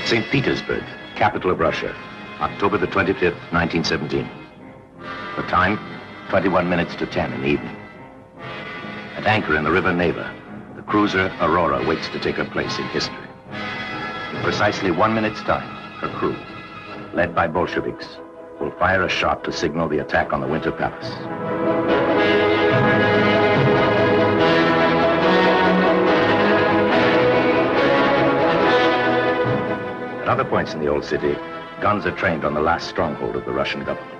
St. Petersburg, capital of Russia, October the 25th, 1917. The time, 21 minutes to 10 in the evening. At anchor in the river Neva, the cruiser Aurora waits to take her place in history. In precisely 1 minute's time, her crew, led by Bolsheviks, will fire a shot to signal the attack on the Winter Palace. At other points in the old city, guns are trained on the last stronghold of the Russian government.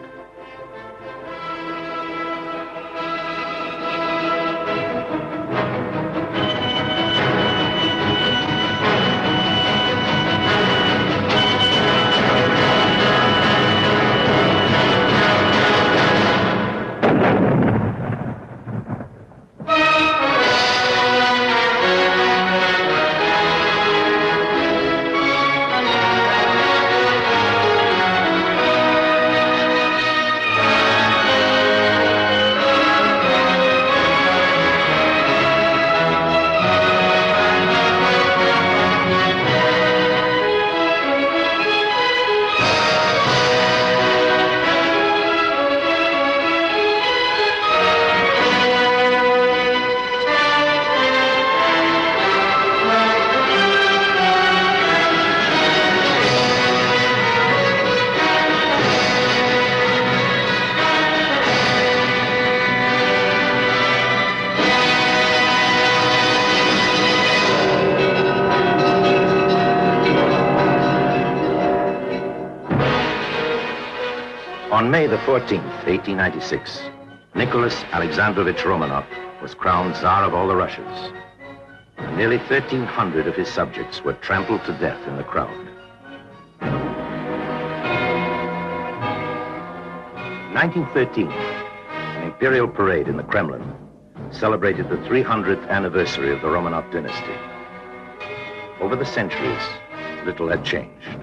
On May the 14th, 1896, Nicholas Alexandrovich Romanov was crowned Tsar of all the Russias. And nearly 1,300 of his subjects were trampled to death in the crowd. In 1913, an imperial parade in the Kremlin celebrated the 300th anniversary of the Romanov dynasty. Over the centuries, little had changed.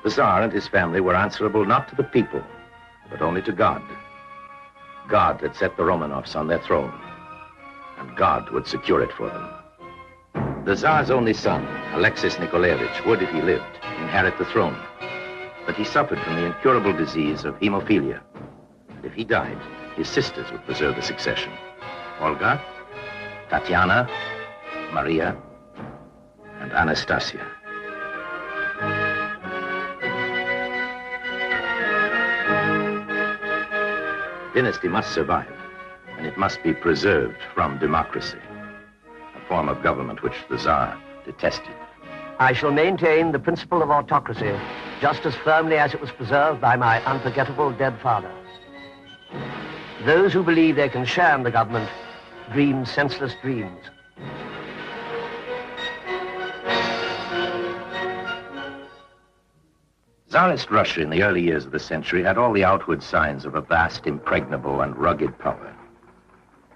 The Tsar and his family were answerable not to the people, but only to God. God had set the Romanovs on their throne, and God would secure it for them. The Tsar's only son, Alexis Nikolaevich, would, if he lived, inherit the throne. But he suffered from the incurable disease of hemophilia. And if he died, his sisters would preserve the succession. Olga, Tatiana, Maria, and Anastasia. Dynasty must survive, and it must be preserved from democracy, a form of government which the Tsar detested. I shall maintain the principle of autocracy just as firmly as it was preserved by my unforgettable dead father. Those who believe they can share in the government dream senseless dreams. Tsarist Russia in the early years of the century had all the outward signs of a vast, impregnable, and rugged power.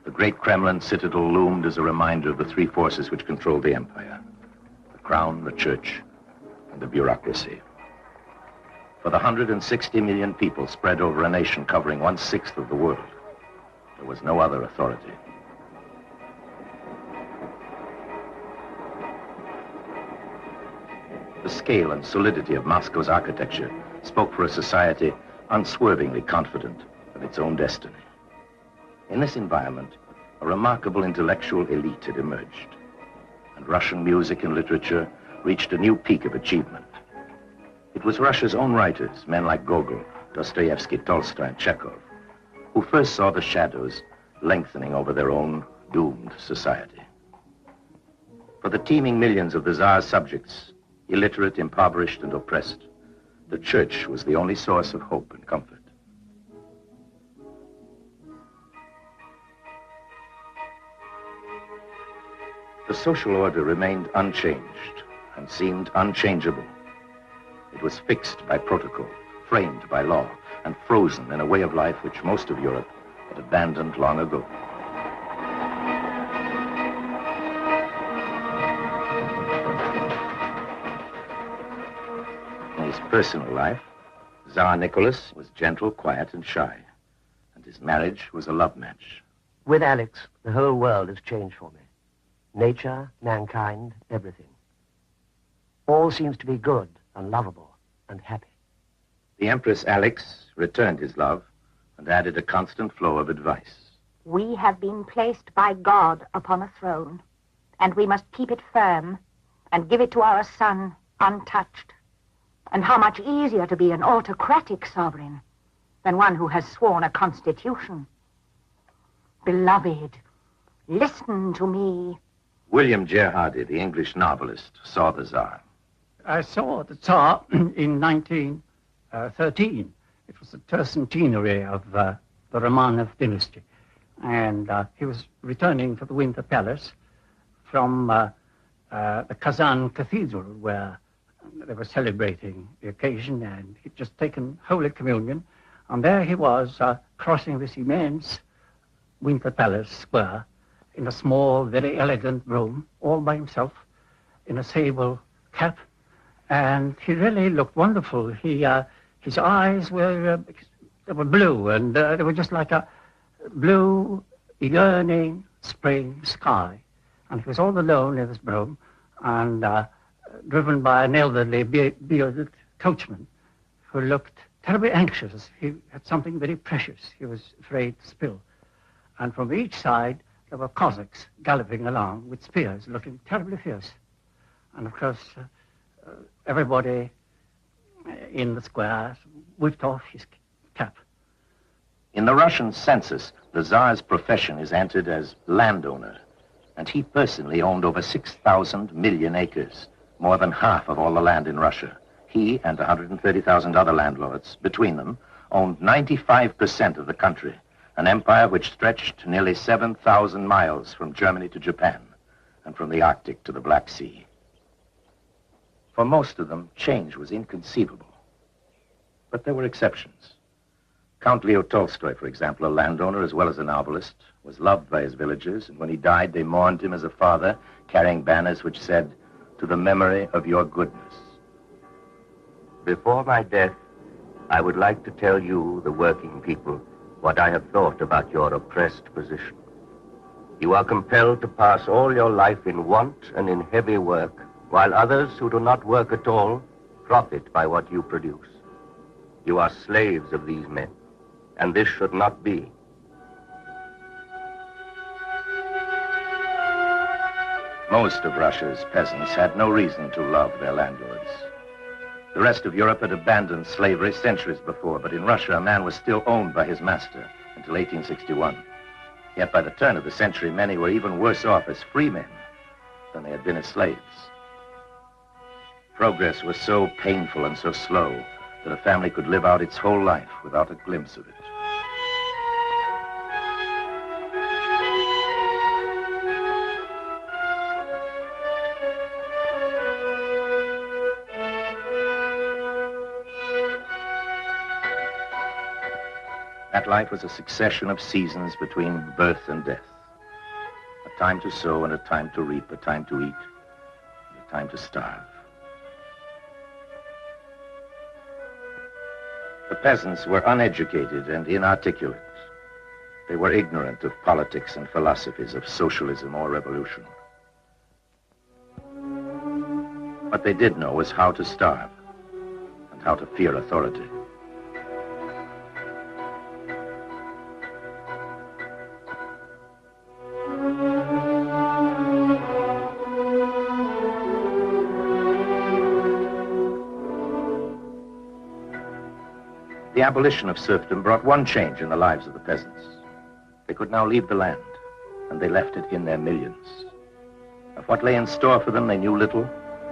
The great Kremlin citadel loomed as a reminder of the three forces which controlled the empire: the crown, the church, and the bureaucracy. For the 160 million people spread over a nation covering 1/6 of the world, there was no other authority. The scale and solidity of Moscow's architecture spoke for a society unswervingly confident of its own destiny. In this environment, a remarkable intellectual elite had emerged, and Russian music and literature reached a new peak of achievement. It was Russia's own writers, men like Gogol, Dostoevsky, Tolstoy, and Chekhov, who first saw the shadows lengthening over their own doomed society. For the teeming millions of the Tsar's subjects, illiterate, impoverished, and oppressed, the church was the only source of hope and comfort. The social order remained unchanged and seemed unchangeable. It was fixed by protocol, framed by law, and frozen in a way of life which most of Europe had abandoned long ago. In his personal life, Tsar Nicholas was gentle, quiet, and shy, and his marriage was a love match. With Alex, the whole world has changed for me. Nature, mankind, everything. All seems to be good and lovable and happy. The Empress Alex returned his love and added a constant flow of advice. We have been placed by God upon a throne, and we must keep it firm and give it to our son untouched. And how much easier to be an autocratic sovereign than one who has sworn a constitution. Beloved, listen to me. William Gerhardy, the English novelist, saw the Tsar. I saw the Tsar in 1913. It was the tercentenary of the Romanov dynasty. And he was returning to the Winter Palace from the Kazan Cathedral, where they were celebrating the occasion, and he'd just taken Holy Communion. And there he was, crossing this immense Winter Palace square in a small, very elegant room, all by himself, in a sable cap. And he really looked wonderful. His eyes were, they were blue, and they were just like a blue, yearning spring sky. And he was all alone in this room, and driven by an elderly, bearded coachman who looked terribly anxious. He had something very precious he was afraid to spill. And from each side, there were Cossacks galloping along with spears, looking terribly fierce. And of course, everybody in the square whipped off his cap. In the Russian census, the Tsar's profession is entered as landowner, and he personally owned over 6,000 million acres, more than half of all the land in Russia. He and 130,000 other landlords, between them, owned 95% of the country, an empire which stretched nearly 7,000 miles from Germany to Japan, and from the Arctic to the Black Sea. For most of them, change was inconceivable. But there were exceptions. Count Leo Tolstoy, for example, a landowner as well as a novelist, was loved by his villagers, and when he died, they mourned him as a father, carrying banners which said, "To the memory of your goodness." Before my death, I would like to tell you, the working people, what I have thought about your oppressed position. You are compelled to pass all your life in want and in heavy work, while others who do not work at all profit by what you produce. You are slaves of these men, and this should not be. Most of Russia's peasants had no reason to love their landlords. The rest of Europe had abandoned slavery centuries before, but in Russia, a man was still owned by his master until 1861. Yet by the turn of the century, many were even worse off as free men than they had been as slaves. Progress was so painful and so slow that a family could live out its whole life without a glimpse of it. That life was a succession of seasons between birth and death. A time to sow and a time to reap, a time to eat, and a time to starve. The peasants were uneducated and inarticulate. They were ignorant of politics and philosophies, of socialism or revolution. What they did know was how to starve and how to fear authority. The abolition of serfdom brought one change in the lives of the peasants. They could now leave the land, and they left it in their millions. Of what lay in store for them, they knew little,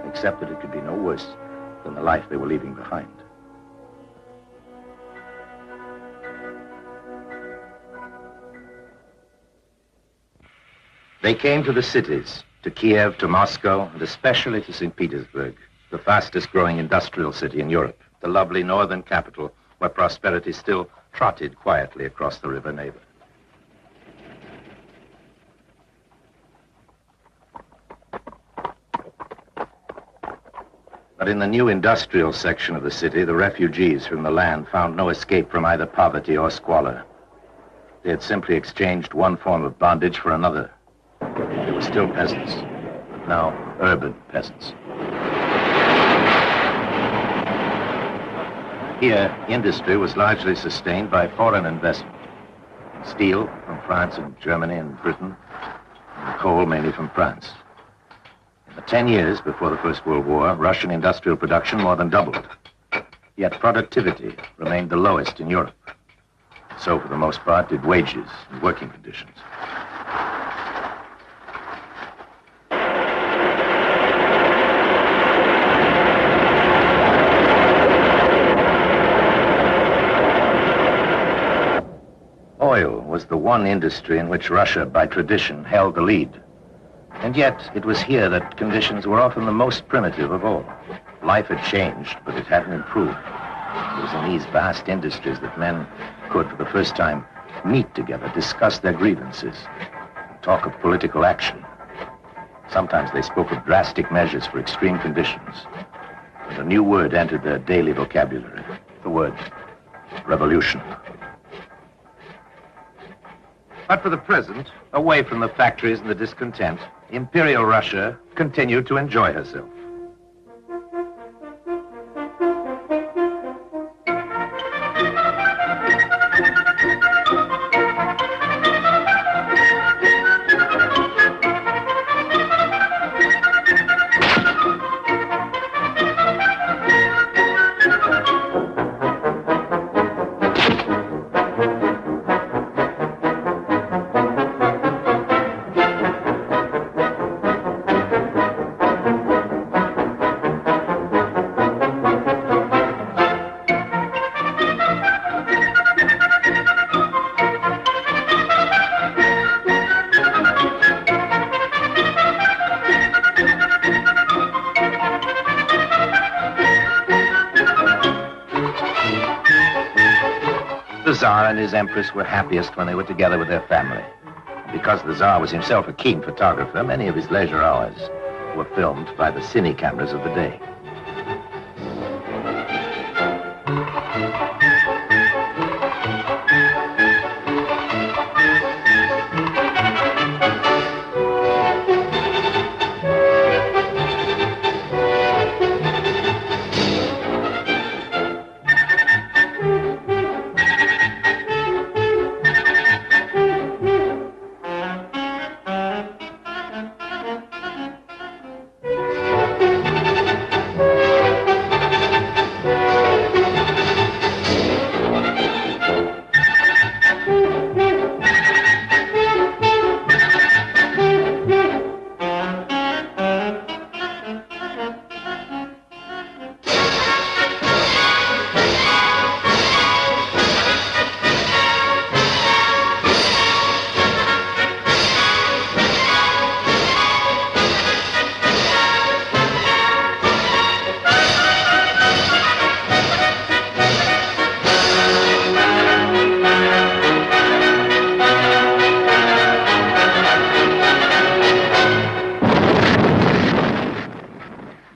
except that it could be no worse than the life they were leaving behind. They came to the cities, to Kiev, to Moscow, and especially to St. Petersburg, the fastest growing industrial city in Europe, the lovely northern capital where prosperity still trotted quietly across the river Neva. But in the new industrial section of the city, the refugees from the land found no escape from either poverty or squalor. They had simply exchanged one form of bondage for another. They were still peasants, but now urban peasants. Here, industry was largely sustained by foreign investment. Steel from France and Germany and Britain, and coal mainly from France. In the 10 years before the First World War, Russian industrial production more than doubled. Yet productivity remained the lowest in Europe. So, for the most part, did wages and working conditions. Oil was the one industry in which Russia, by tradition, held the lead. And yet, it was here that conditions were often the most primitive of all. Life had changed, but it hadn't improved. It was in these vast industries that men could, for the first time, meet together, discuss their grievances, and talk of political action. Sometimes they spoke of drastic measures for extreme conditions. And a new word entered their daily vocabulary, the word revolution. But for the present, away from the factories and the discontent, Imperial Russia continued to enjoy herself. The Tsar and his Empress were happiest when they were together with their family. Because the Tsar was himself a keen photographer, many of his leisure hours were filmed by the cine cameras of the day.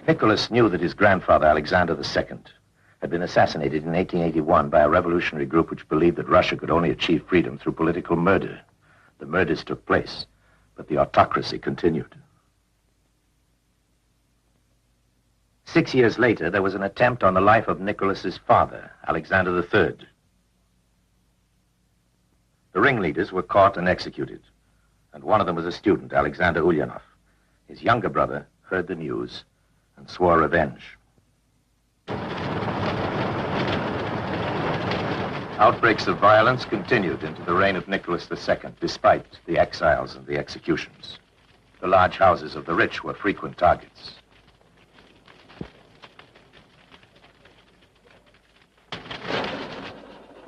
Nicholas knew that his grandfather, Alexander II, had been assassinated in 1881 by a revolutionary group which believed that Russia could only achieve freedom through political murder. The murders took place, but the autocracy continued. 6 years later, there was an attempt on the life of Nicholas's father, Alexander III. The ringleaders were caught and executed, and one of them was a student, Alexander Ulyanov. His younger brother heard the news and swore revenge. Outbreaks of violence continued into the reign of Nicholas II, despite the exiles and the executions. The large houses of the rich were frequent targets.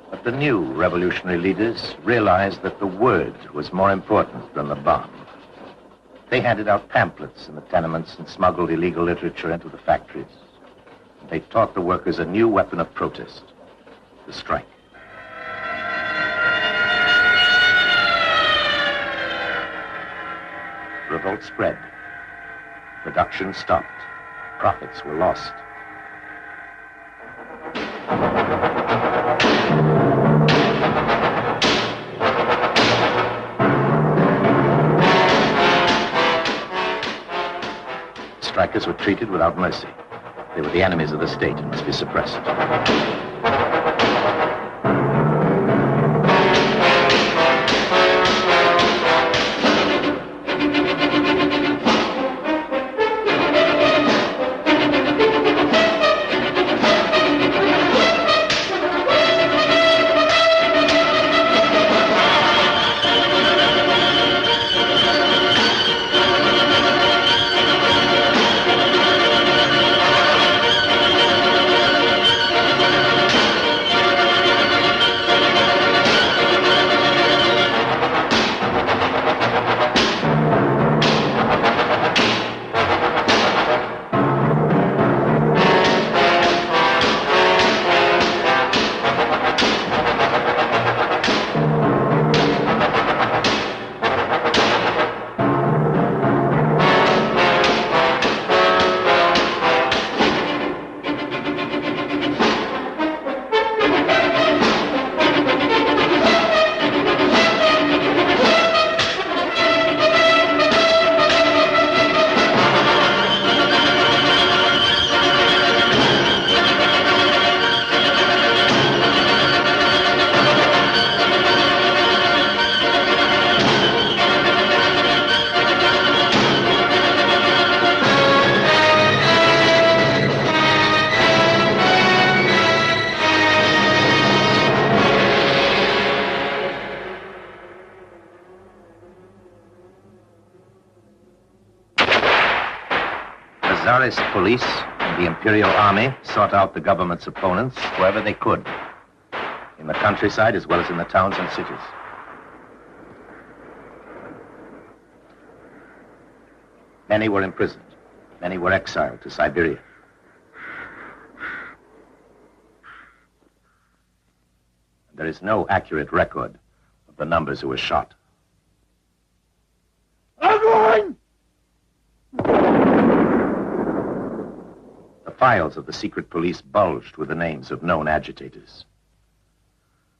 But the new revolutionary leaders realized that the word was more important than the bomb. They handed out pamphlets in the tenements and smuggled illegal literature into the factories. They taught the workers a new weapon of protest, the strike. Revolt spread. Production stopped. Profits were lost. workers were treated without mercy. They were the enemies of the state and must be suppressed. Tsarist police and the Imperial Army sought out the government's opponents wherever they could, in the countryside as well as in the towns and cities. Many were imprisoned. Many were exiled to Siberia. There is no accurate record of the numbers who were shot. The files of the secret police bulged with the names of known agitators.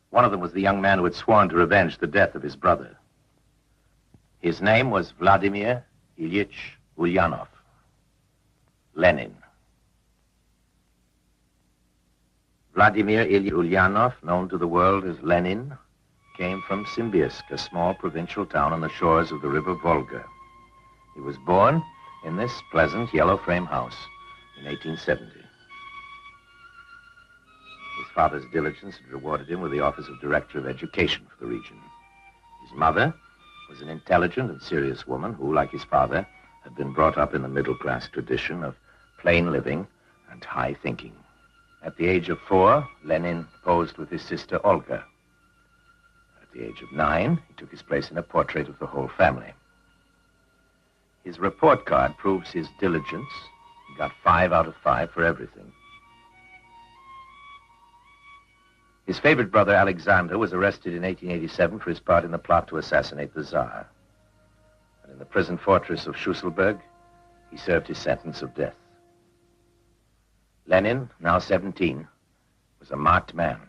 One of them was the young man who had sworn to revenge the death of his brother. His name was Vladimir Ilyich Ulyanov, Lenin. Vladimir Ilyich Ulyanov, known to the world as Lenin, came from Simbirsk, a small provincial town on the shores of the river Volga. He was born in this pleasant yellow frame house in 1870. His father's diligence had rewarded him with the office of Director of Education for the region. His mother was an intelligent and serious woman who, like his father, had been brought up in the middle-class tradition of plain living and high thinking. At the age of 4, Lenin posed with his sister Olga. At the age of 9, he took his place in a portrait of the whole family. His report card proves his diligence. He got 5 out of 5 for everything. His favorite brother, Alexander, was arrested in 1887 for his part in the plot to assassinate the Tsar. And in the prison fortress of Schusselburg, he served his sentence of death. Lenin, now 17, was a marked man.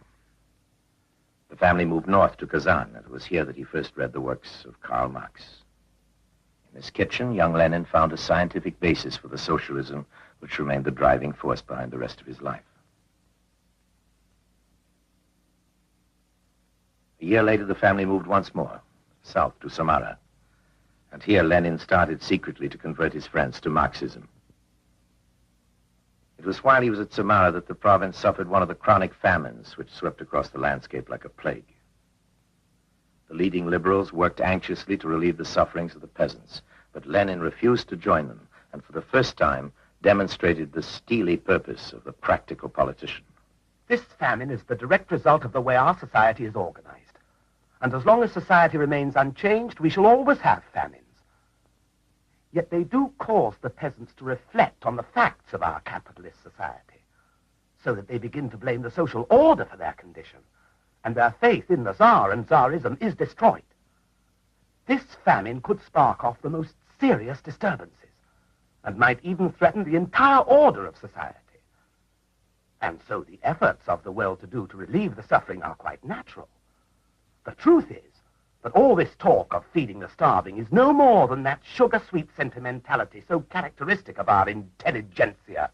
The family moved north to Kazan, and it was here that he first read the works of Karl Marx. In his kitchen, young Lenin found a scientific basis for the socialism which remained the driving force behind the rest of his life. A year later, the family moved once more, south to Samara. And here Lenin started secretly to convert his friends to Marxism. It was while he was at Samara that the province suffered one of the chronic famines which swept across the landscape like a plague. The leading liberals worked anxiously to relieve the sufferings of the peasants, but Lenin refused to join them, and for the first time demonstrated the steely purpose of the practical politician. This famine is the direct result of the way our society is organized. And as long as society remains unchanged, we shall always have famines. Yet they do cause the peasants to reflect on the facts of our capitalist society, so that they begin to blame the social order for their condition, and their faith in the Tsar and Tsarism is destroyed. This famine could spark off the most serious disturbances, and might even threaten the entire order of society. And so the efforts of the well-to-do to relieve the suffering are quite natural. The truth is, But all this talk of feeding the starving is no more than that sugar-sweet sentimentality so characteristic of our intelligentsia.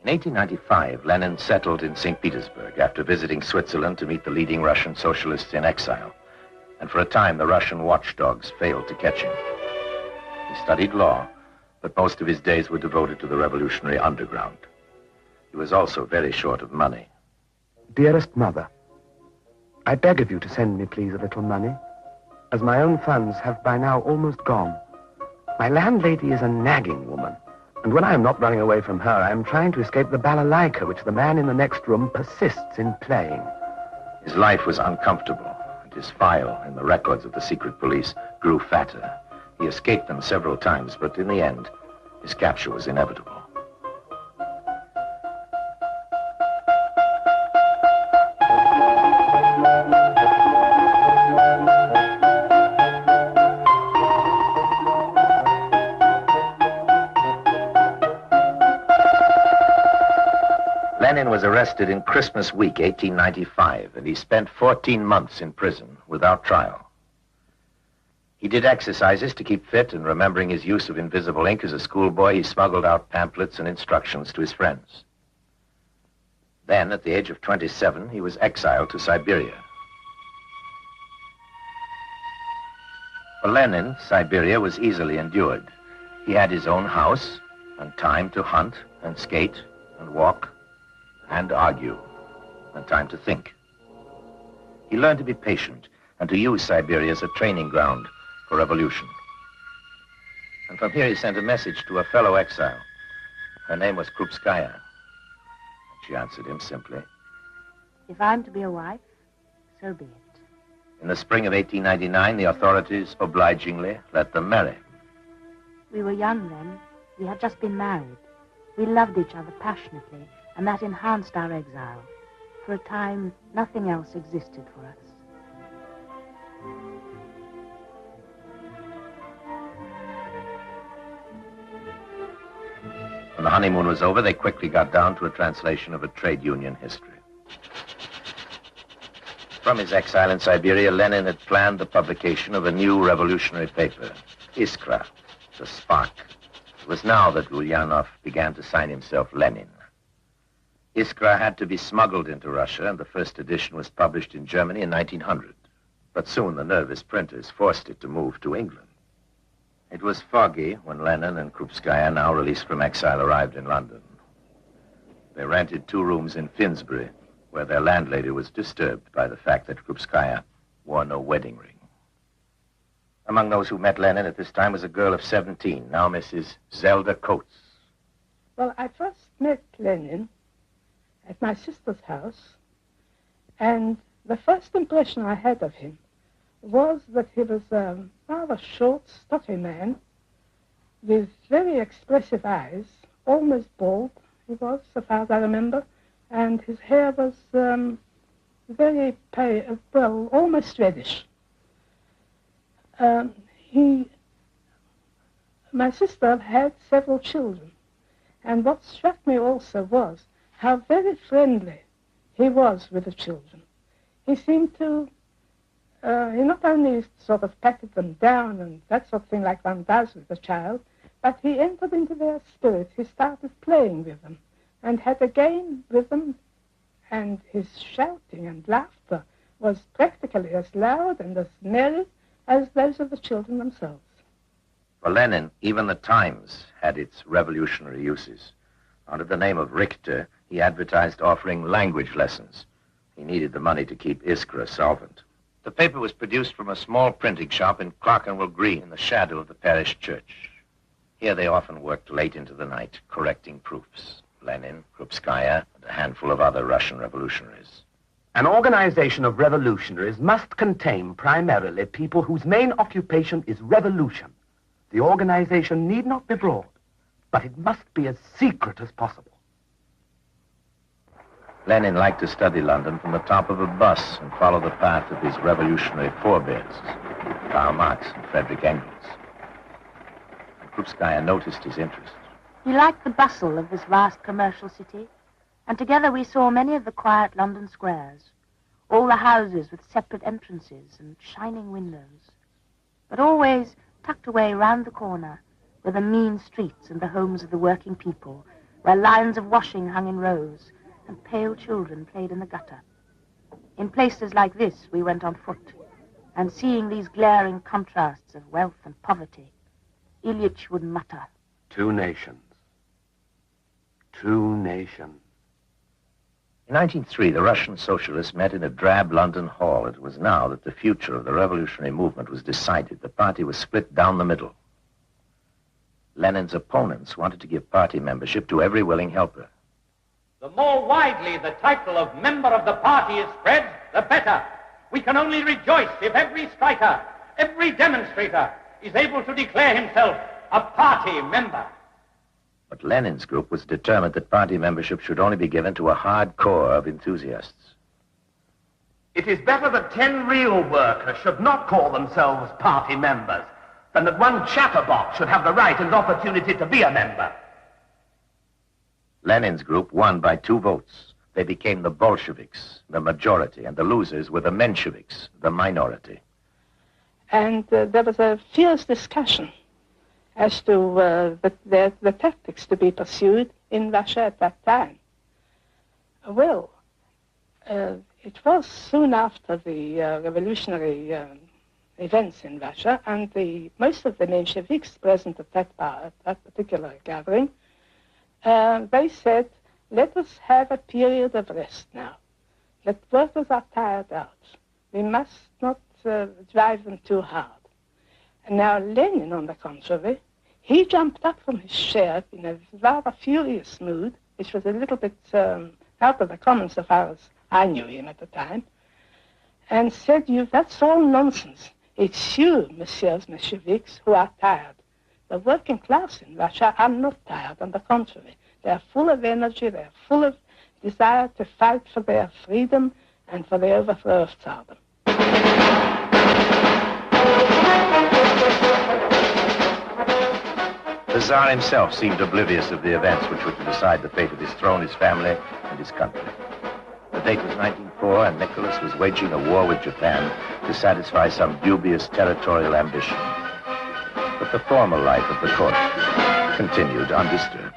In 1895, Lenin settled in St. Petersburg after visiting Switzerland to meet the leading Russian socialists in exile. And for a time, the Russian watchdogs failed to catch him. He studied law, but most of his days were devoted to the revolutionary underground. He was also very short of money. Dearest Mother, I beg of you to send me, please, a little money, as my own funds have by now almost gone. My landlady is a nagging woman, and when I am not running away from her, I am trying to escape the balalaika which the man in the next room persists in playing. His life was uncomfortable, and his file in the records of the secret police grew fatter. He escaped them several times, but in the end, his capture was inevitable. Lenin was arrested in Christmas week, 1895, and he spent 14 months in prison without trial. He did exercises to keep fit, and remembering his use of invisible ink as a schoolboy, he smuggled out pamphlets and instructions to his friends. Then, at the age of 27, he was exiled to Siberia. For Lenin, Siberia was easily endured. He had his own house and time to hunt and skate and walk and argue, and time to think. He learned to be patient and to use Siberia as a training ground for revolution. And from here he sent a message to a fellow exile. Her name was Krupskaya. And she answered him simply, If I'm to be a wife, so be it. In the spring of 1899, the authorities obligingly let them marry. We were young then. We had just been married. We loved each other passionately, and that enhanced our exile. For a time, nothing else existed for us. When the honeymoon was over, they quickly got down to a translation of a trade union history. From his exile in Siberia, Lenin had planned the publication of a new revolutionary paper, Iskra, the Spark. It was now that Ulyanov began to sign himself Lenin. Iskra had to be smuggled into Russia, and the first edition was published in Germany in 1900. But soon the nervous printers forced it to move to England. It was foggy when Lenin and Krupskaya, now released from exile, arrived in London. They rented 2 rooms in Finsbury, where their landlady was disturbed by the fact that Krupskaya wore no wedding ring. Among those who met Lenin at this time was a girl of 17, now Mrs. Zelda Coates. Well, I first met Lenin at my sister's house, and the first impression I had of him was that he was a rather short, stuffy man with very expressive eyes, almost bald, he was, so far as I remember, and his hair was very pale, well, almost reddish. My sister had several children, and what struck me also was how very friendly he was with the children. He seemed to, he not only sort of patted them down and that sort of thing like one does with a child, but he entered into their spirit. He started playing with them and had a game with them, and his shouting and laughter was practically as loud and as merry as those of the children themselves. For Lenin, even the Times had its revolutionary uses. Under the name of Richter, he advertised offering language lessons. He needed the money to keep Iskra solvent. The paper was produced from a small printing shop in Clerkenwell Green in the shadow of the parish church. Here they often worked late into the night, correcting proofs. Lenin, Krupskaya, and a handful of other Russian revolutionaries. An organization of revolutionaries must contain primarily people whose main occupation is revolution. The organization need not be broad, but it must be as secret as possible. Lenin liked to study London from the top of a bus and follow the path of his revolutionary forebears, Karl Marx and Frederick Engels. And Krupskaya noticed his interest. He liked the bustle of this vast commercial city, and together we saw many of the quiet London squares, all the houses with separate entrances and shining windows. But always tucked away round the corner were the mean streets and the homes of the working people, where lines of washing hung in rows and pale children played in the gutter. In places like this we went on foot, and seeing these glaring contrasts of wealth and poverty, Ilyich would mutter, Two nations. Two nations. In 1903, the Russian socialists met in a drab London hall. It was now that the future of the revolutionary movement was decided. The party was split down the middle. Lenin's opponents wanted to give party membership to every willing helper. The more widely the title of member of the party is spread, the better. We can only rejoice if every striker, every demonstrator is able to declare himself a party member. But Lenin's group was determined that party membership should only be given to a hard core of enthusiasts. It is better that 10 real workers should not call themselves party members than that one chatterbox should have the right and opportunity to be a member. Lenin's group won by 2 votes. They became the Bolsheviks, the majority, and the losers were the Mensheviks, the minority. And there was a fierce discussion as to the tactics to be pursued in Russia at that time. Well, it was soon after the revolutionary events in Russia, and most of the Mensheviks present at that particular gathering, they said, let us have a period of rest now. The workers are tired out. We must not drive them too hard. And now Lenin, on the contrary, he jumped up from his chair in a rather furious mood, which was a little bit out of the common so far as I knew him at the time, and said, that's all nonsense. It's you, messieurs Mensheviks, who are tired. The working class in Russia are not tired, on the contrary. They are full of energy, they are full of desire to fight for their freedom and for the overthrow of Tsardom. The Tsar himself seemed oblivious of the events which were to decide the fate of his throne, his family, and his country. The date was 1904, and Nicholas was waging a war with Japan to satisfy some dubious territorial ambition. But the formal life of the court continued undisturbed.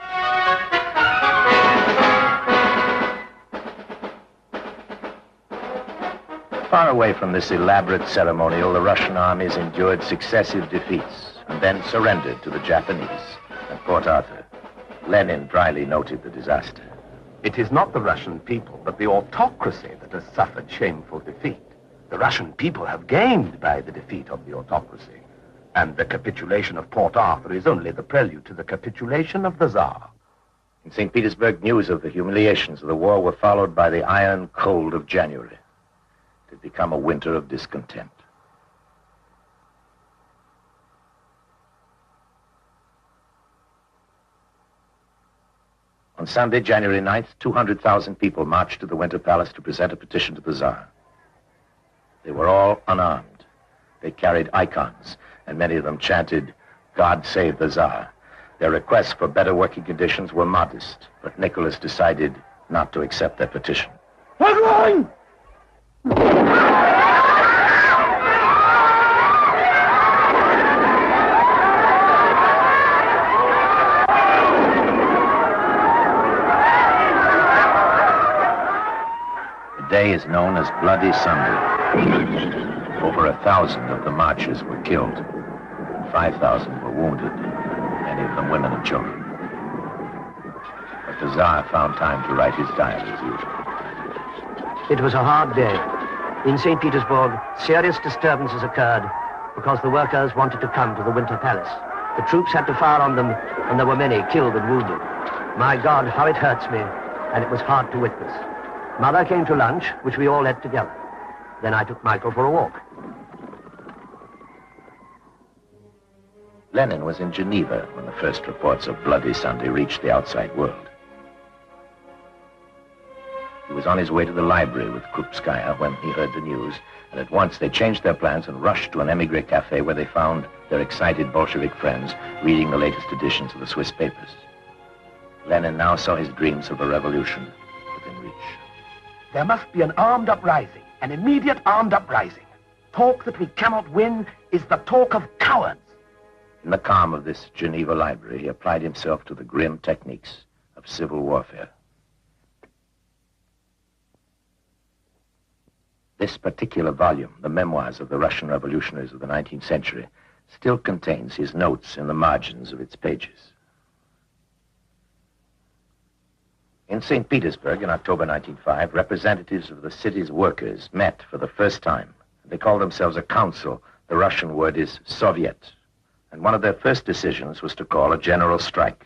Far away from this elaborate ceremonial, the Russian armies endured successive defeats and then surrendered to the Japanese at Port Arthur. Lenin dryly noted the disaster. It is not the Russian people, but the autocracy that has suffered shameful defeat. The Russian people have gained by the defeat of the autocracy. And the capitulation of Port Arthur is only the prelude to the capitulation of the Tsar. In St. Petersburg, news of the humiliations of the war were followed by the iron cold of January. It had become a winter of discontent. On Sunday, January 9th, 200,000 people marched to the Winter Palace to present a petition to the Tsar. They were all unarmed. They carried icons, and many of them chanted, "God save the Tsar." Their requests for better working conditions were modest, but Nicholas decided not to accept their petition. We're going! The day is known as Bloody Sunday. Over 1,000 of the marchers were killed. 5,000 were wounded, many of them women and children. But the Tsar found time to write his diary as usual. It was a hard day. In St. Petersburg, serious disturbances occurred because the workers wanted to come to the Winter Palace. The troops had to fire on them, and there were many killed and wounded. My God, how it hurts me, and it was hard to witness. Mother came to lunch, which we all ate together. Then I took Michael for a walk. Lenin was in Geneva when the first reports of Bloody Sunday reached the outside world. He was on his way to the library with Krupskaya when he heard the news, and at once they changed their plans and rushed to an emigre cafe where they found their excited Bolshevik friends reading the latest editions of the Swiss papers. Lenin now saw his dreams of a revolution within reach. There must be an armed uprising, an immediate armed uprising. Talk that we cannot win is the talk of cowards. In the calm of this Geneva library, he applied himself to the grim techniques of civil warfare. This particular volume, the Memoirs of the Russian Revolutionaries of the 19th Century, still contains his notes in the margins of its pages. In St. Petersburg in October 1905, representatives of the city's workers met for the first time. They called themselves a council. The Russian word is Soviet. And one of their first decisions was to call a general strike.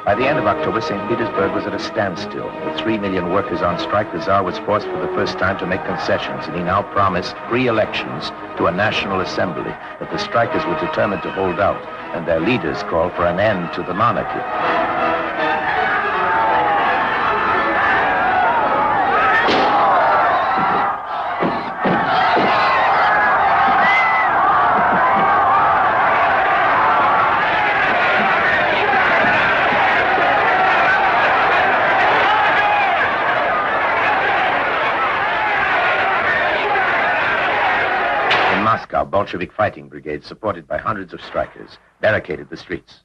By the end of October, St. Petersburg was at a standstill. With 3 million workers on strike, the Tsar was forced for the first time to make concessions, and he now promised free elections to a national assembly that the strikers were determined to hold out, and their leaders called for an end to the monarchy. Bolshevik fighting brigades, supported by hundreds of strikers, barricaded the streets.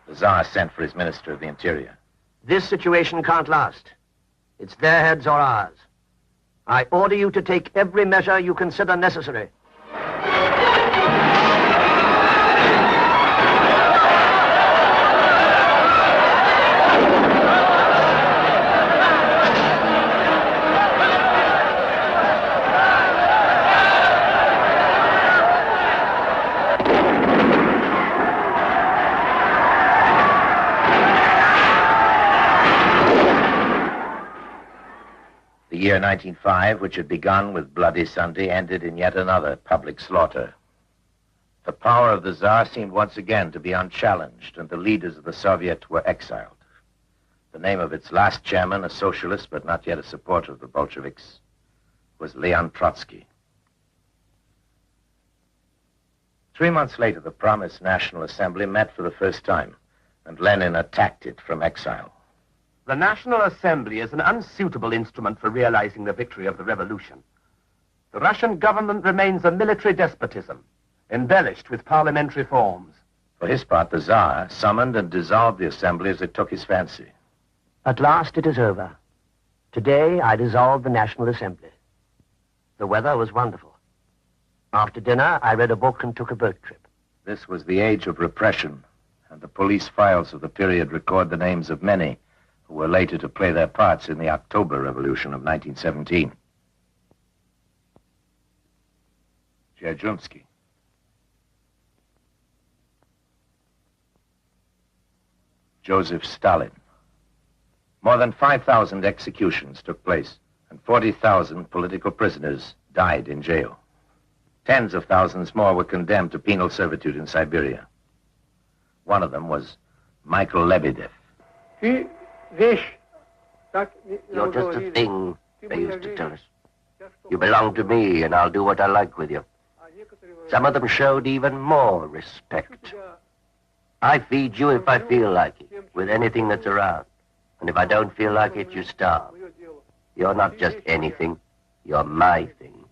The Tsar sent for his Minister of the Interior. This situation can't last. It's their heads or ours. I order you to take every measure you consider necessary. The year 1905, which had begun with Bloody Sunday, ended in yet another public slaughter. The power of the Tsar seemed once again to be unchallenged, and the leaders of the Soviet were exiled. The name of its last chairman, a socialist but not yet a supporter of the Bolsheviks, was Leon Trotsky. 3 months later, the promised National Assembly met for the first time, and Lenin attacked it from exile. The National Assembly is an unsuitable instrument for realizing the victory of the revolution. The Russian government remains a military despotism, embellished with parliamentary forms. For his part, the Tsar summoned and dissolved the assembly as it took his fancy. At last it is over. Today I dissolved the National Assembly. The weather was wonderful. After dinner, I read a book and took a boat trip. This was the age of repression, and the police files of the period record the names of many who were later to play their parts in the October Revolution of 1917. Dzierżinski, Joseph Stalin. More than 5,000 executions took place, and 40,000 political prisoners died in jail. Tens of thousands more were condemned to penal servitude in Siberia. One of them was Michael Lebedev. You're just a thing, they used to tell us. You belong to me, and I'll do what I like with you. Some of them showed even more respect. I feed you if I feel like it, with anything that's around. And if I don't feel like it, you starve. You're not just anything, you're my thing.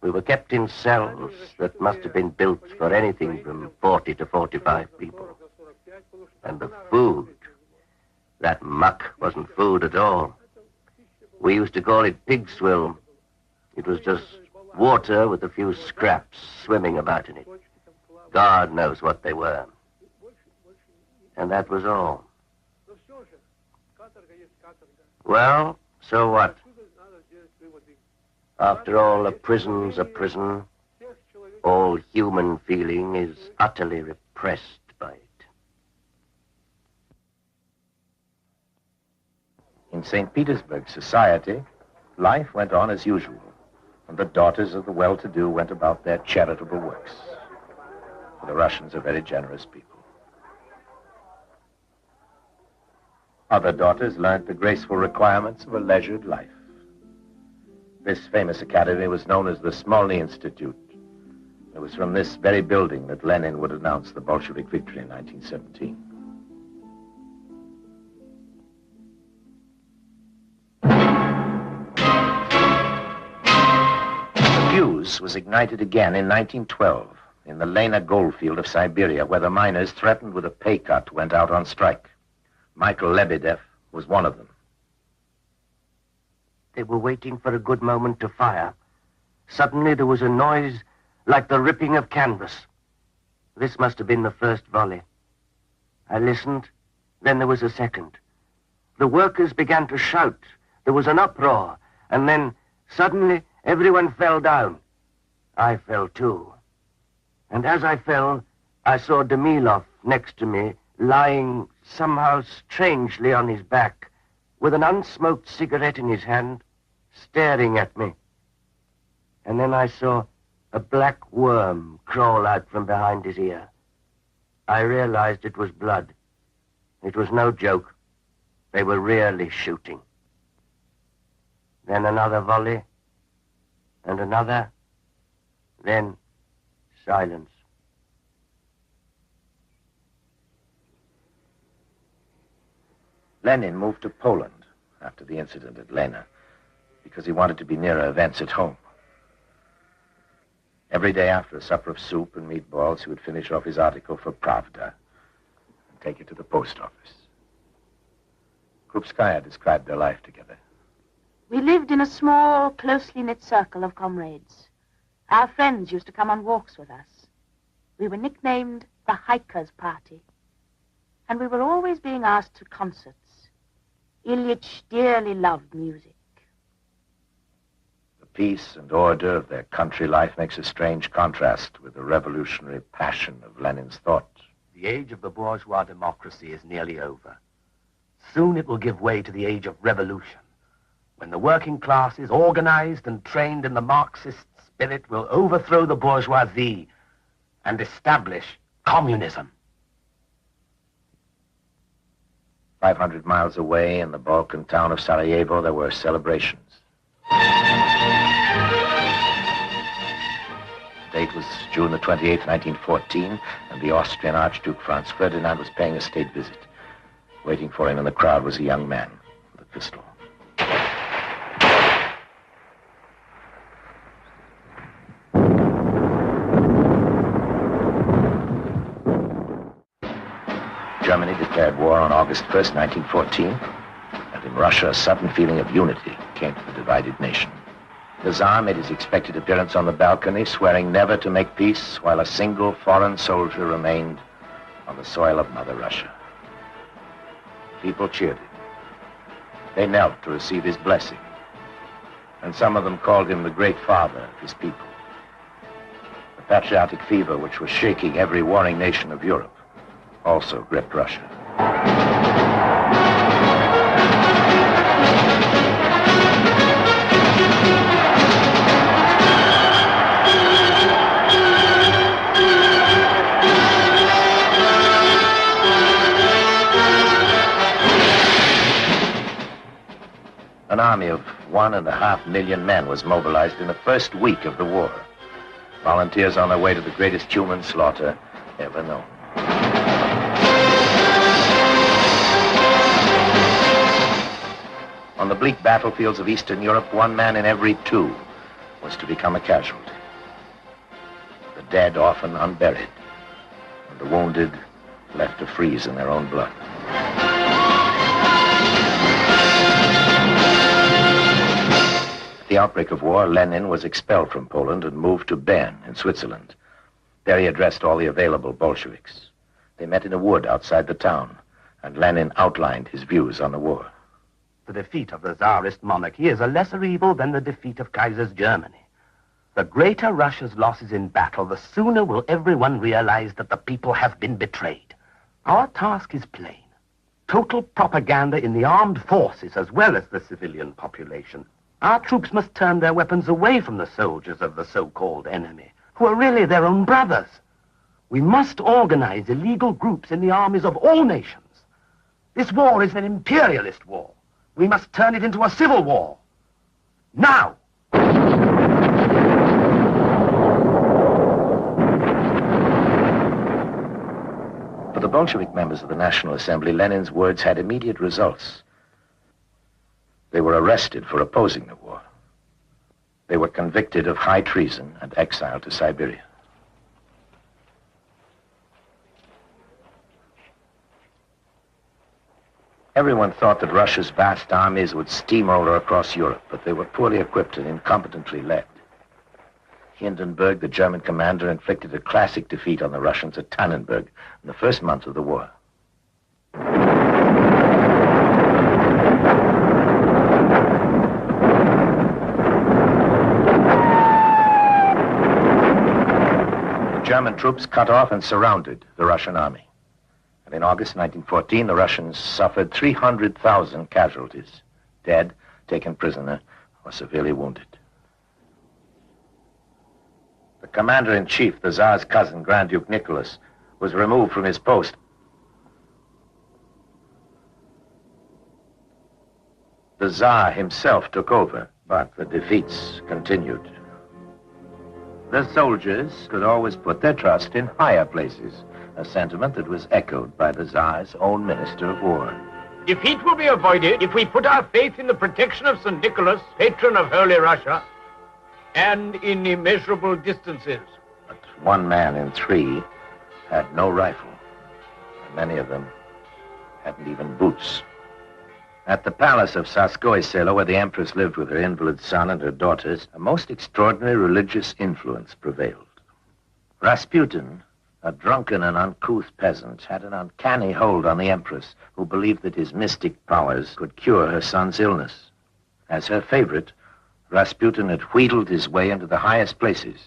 We were kept in cells that must have been built for anything from 40 to 45 people. And the food, that muck wasn't food at all. We used to call it pig swill. It was just water with a few scraps swimming about in it. God knows what they were. And that was all. Well, so what? After all, a prison's a prison. All human feeling is utterly repressed by it. In St. Petersburg society, life went on as usual, and the daughters of the well-to-do went about their charitable works. For the Russians are very generous people. Other daughters learned the graceful requirements of a leisured life. This famous academy was known as the Smolny Institute, It was from this very building that Lenin would announce the Bolshevik victory in 1917. The fuse was ignited again in 1912 in the Lena goldfield of Siberia, where the miners, threatened with a pay cut, went out on strike. Michael Lebedev was one of them. They were waiting for a good moment to fire. Suddenly there was a noise like the ripping of canvas. This must have been the first volley. I listened, then there was a second. The workers began to shout. There was an uproar, and then suddenly everyone fell down. I fell too. And as I fell, I saw Demilov next to me, lying somehow strangely on his back, with an unsmoked cigarette in his hand, staring at me. And then I saw a black worm crawl out from behind his ear. I realized it was blood. It was no joke. They were really shooting. Then another volley, and another, then silence. Lenin moved to Poland after the incident at Lena because he wanted to be nearer events at home. Every day after a supper of soup and meatballs, he would finish off his article for Pravda and take it to the post office. Krupskaya described their life together. We lived in a small, closely knit circle of comrades. Our friends used to come on walks with us. We were nicknamed the Hikers Party, and we were always being asked to concerts. Ilyich dearly loved music. The peace and order of their country life makes a strange contrast with the revolutionary passion of Lenin's thought. The age of the bourgeois democracy is nearly over. Soon it will give way to the age of revolution, when the working classes, organized and trained in the Marxist spirit, will overthrow the bourgeoisie and establish communism. 500 miles away in the Balkan town of Sarajevo, there were celebrations. The date was June the 28th, 1914, and the Austrian Archduke Franz Ferdinand was paying a state visit. Waiting for him in the crowd was a young man with a pistol. Germany declared war on August 1st, 1914, and in Russia, a sudden feeling of unity came to the divided nation. The Tsar made his expected appearance on the balcony, swearing never to make peace while a single foreign soldier remained on the soil of Mother Russia. People cheered him. They knelt to receive his blessing, and some of them called him the great father of his people. The patriotic fever, which was shaking every warring nation of Europe, also gripped Russia. An army of 1.5 million men was mobilized in the first week of the war. Volunteers on their way to the greatest human slaughter ever known. On the bleak battlefields of Eastern Europe, 1 man in every 2 was to become a casualty. The dead often unburied, and the wounded left to freeze in their own blood. At the outbreak of war, Lenin was expelled from Poland and moved to Bern in Switzerland. There he addressed all the available Bolsheviks. They met in a wood outside the town, and Lenin outlined his views on the war. The defeat of the Tsarist monarchy is a lesser evil than the defeat of Kaiser's Germany. The greater Russia's losses in battle, the sooner will everyone realize that the people have been betrayed. Our task is plain. Total propaganda in the armed forces as well as the civilian population. Our troops must turn their weapons away from the soldiers of the so-called enemy, who are really their own brothers. We must organize illegal groups in the armies of all nations. This war is an imperialist war. We must turn it into a civil war. Now! Bolshevik members of the National Assembly, Lenin's words had immediate results. They were arrested for opposing the war. They were convicted of high treason and exiled to Siberia. Everyone thought that Russia's vast armies would steamroller across Europe, but they were poorly equipped and incompetently led. Hindenburg, the German commander, inflicted a classic defeat on the Russians at Tannenberg in the first month of the war. The German troops cut off and surrounded the Russian army. And in August 1914, the Russians suffered 300,000 casualties, dead, taken prisoner, or severely wounded. The commander-in-chief, the Tsar's cousin, Grand Duke Nicholas, was removed from his post. The Tsar himself took over, but the defeats continued. The soldiers could always put their trust in higher places, a sentiment that was echoed by the Tsar's own Minister of War. Defeat will be avoided if we put our faith in the protection of St. Nicholas, patron of Holy Russia, and in immeasurable distances. But 1 man in 3 had no rifle, and many of them hadn't even boots. At the palace of Tsarskoye Selo, where the Empress lived with her invalid son and her daughters, a most extraordinary religious influence prevailed. Rasputin, a drunken and uncouth peasant, had an uncanny hold on the Empress, who believed that his mystic powers could cure her son's illness. As her favorite, Rasputin had wheedled his way into the highest places.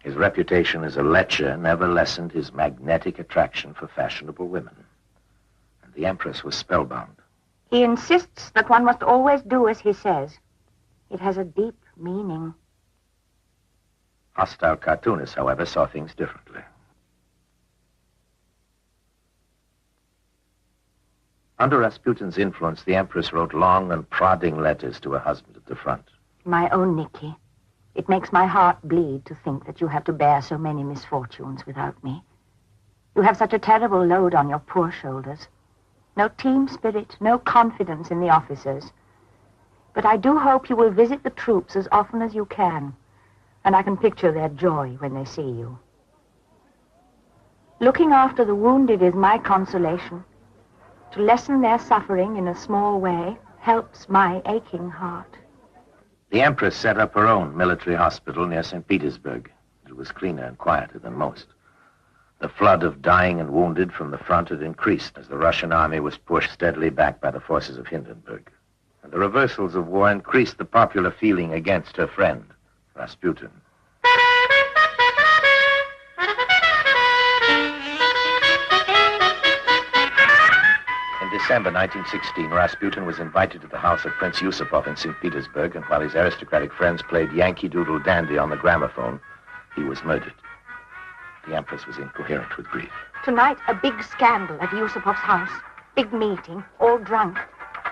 His reputation as a lecher never lessened his magnetic attraction for fashionable women. And the Empress was spellbound. He insists that one must always do as he says. It has a deep meaning. Hostile cartoonists, however, saw things differently. Under Rasputin's influence, the Empress wrote long and prodding letters to her husband at the front. My own Nicky, it makes my heart bleed to think that you have to bear so many misfortunes without me. You have such a terrible load on your poor shoulders. No team spirit, no confidence in the officers. But I do hope you will visit the troops as often as you can, and I can picture their joy when they see you. Looking after the wounded is my consolation. To lessen their suffering in a small way helps my aching heart. The Empress set up her own military hospital near St. Petersburg. It was cleaner and quieter than most. The flood of dying and wounded from the front had increased as the Russian army was pushed steadily back by the forces of Hindenburg. And the reversals of war increased the popular feeling against her friend, Rasputin. In December 1916, Rasputin was invited to the house of Prince Yusupov in St. Petersburg, and while his aristocratic friends played Yankee Doodle Dandy on the gramophone, he was murdered. The Empress was incoherent with grief. Tonight, a big scandal at Yusupov's house. Big meeting, all drunk.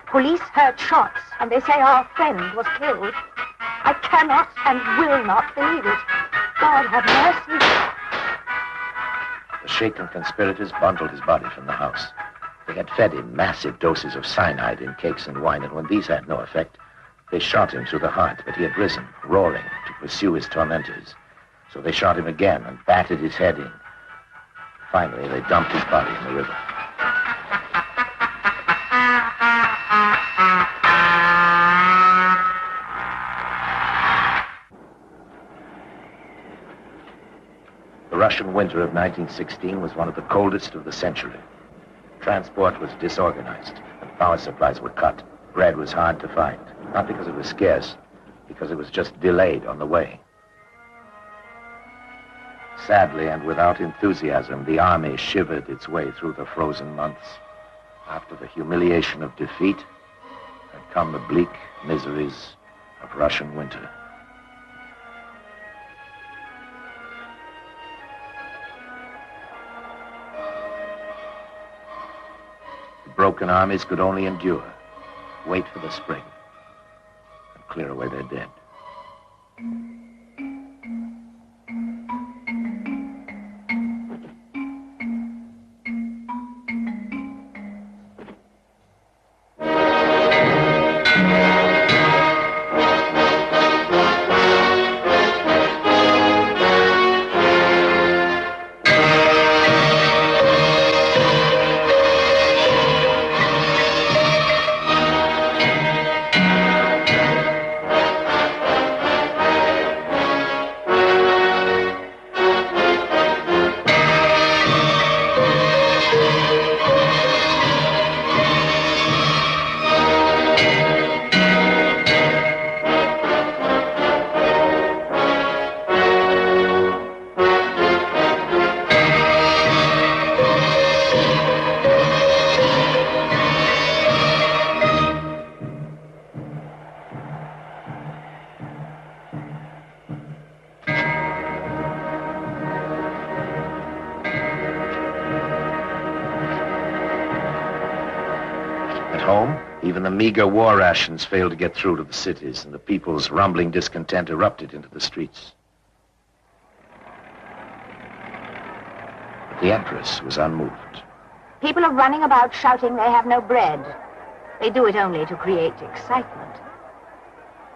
Police heard shots, and they say our friend was killed. I cannot and will not believe it. God have mercy. The shaken conspirators bundled his body from the house. They had fed him massive doses of cyanide in cakes and wine, and when these had no effect, they shot him through the heart, but he had risen, roaring, to pursue his tormentors. So they shot him again and battered his head in. Finally, they dumped his body in the river. The Russian winter of 1916 was one of the coldest of the century. Transport was disorganized, and power supplies were cut. Bread was hard to find, not because it was scarce, because it was just delayed on the way. Sadly and without enthusiasm, the army shivered its way through the frozen months. After the humiliation of defeat had come the bleak miseries of Russian winter. The broken armies could only endure, wait for the spring, and clear away their dead. home, even the meager war rations failed to get through to the cities, and the people's rumbling discontent erupted into the streets. But the Empress was unmoved. People are running about shouting they have no bread. They do it only to create excitement.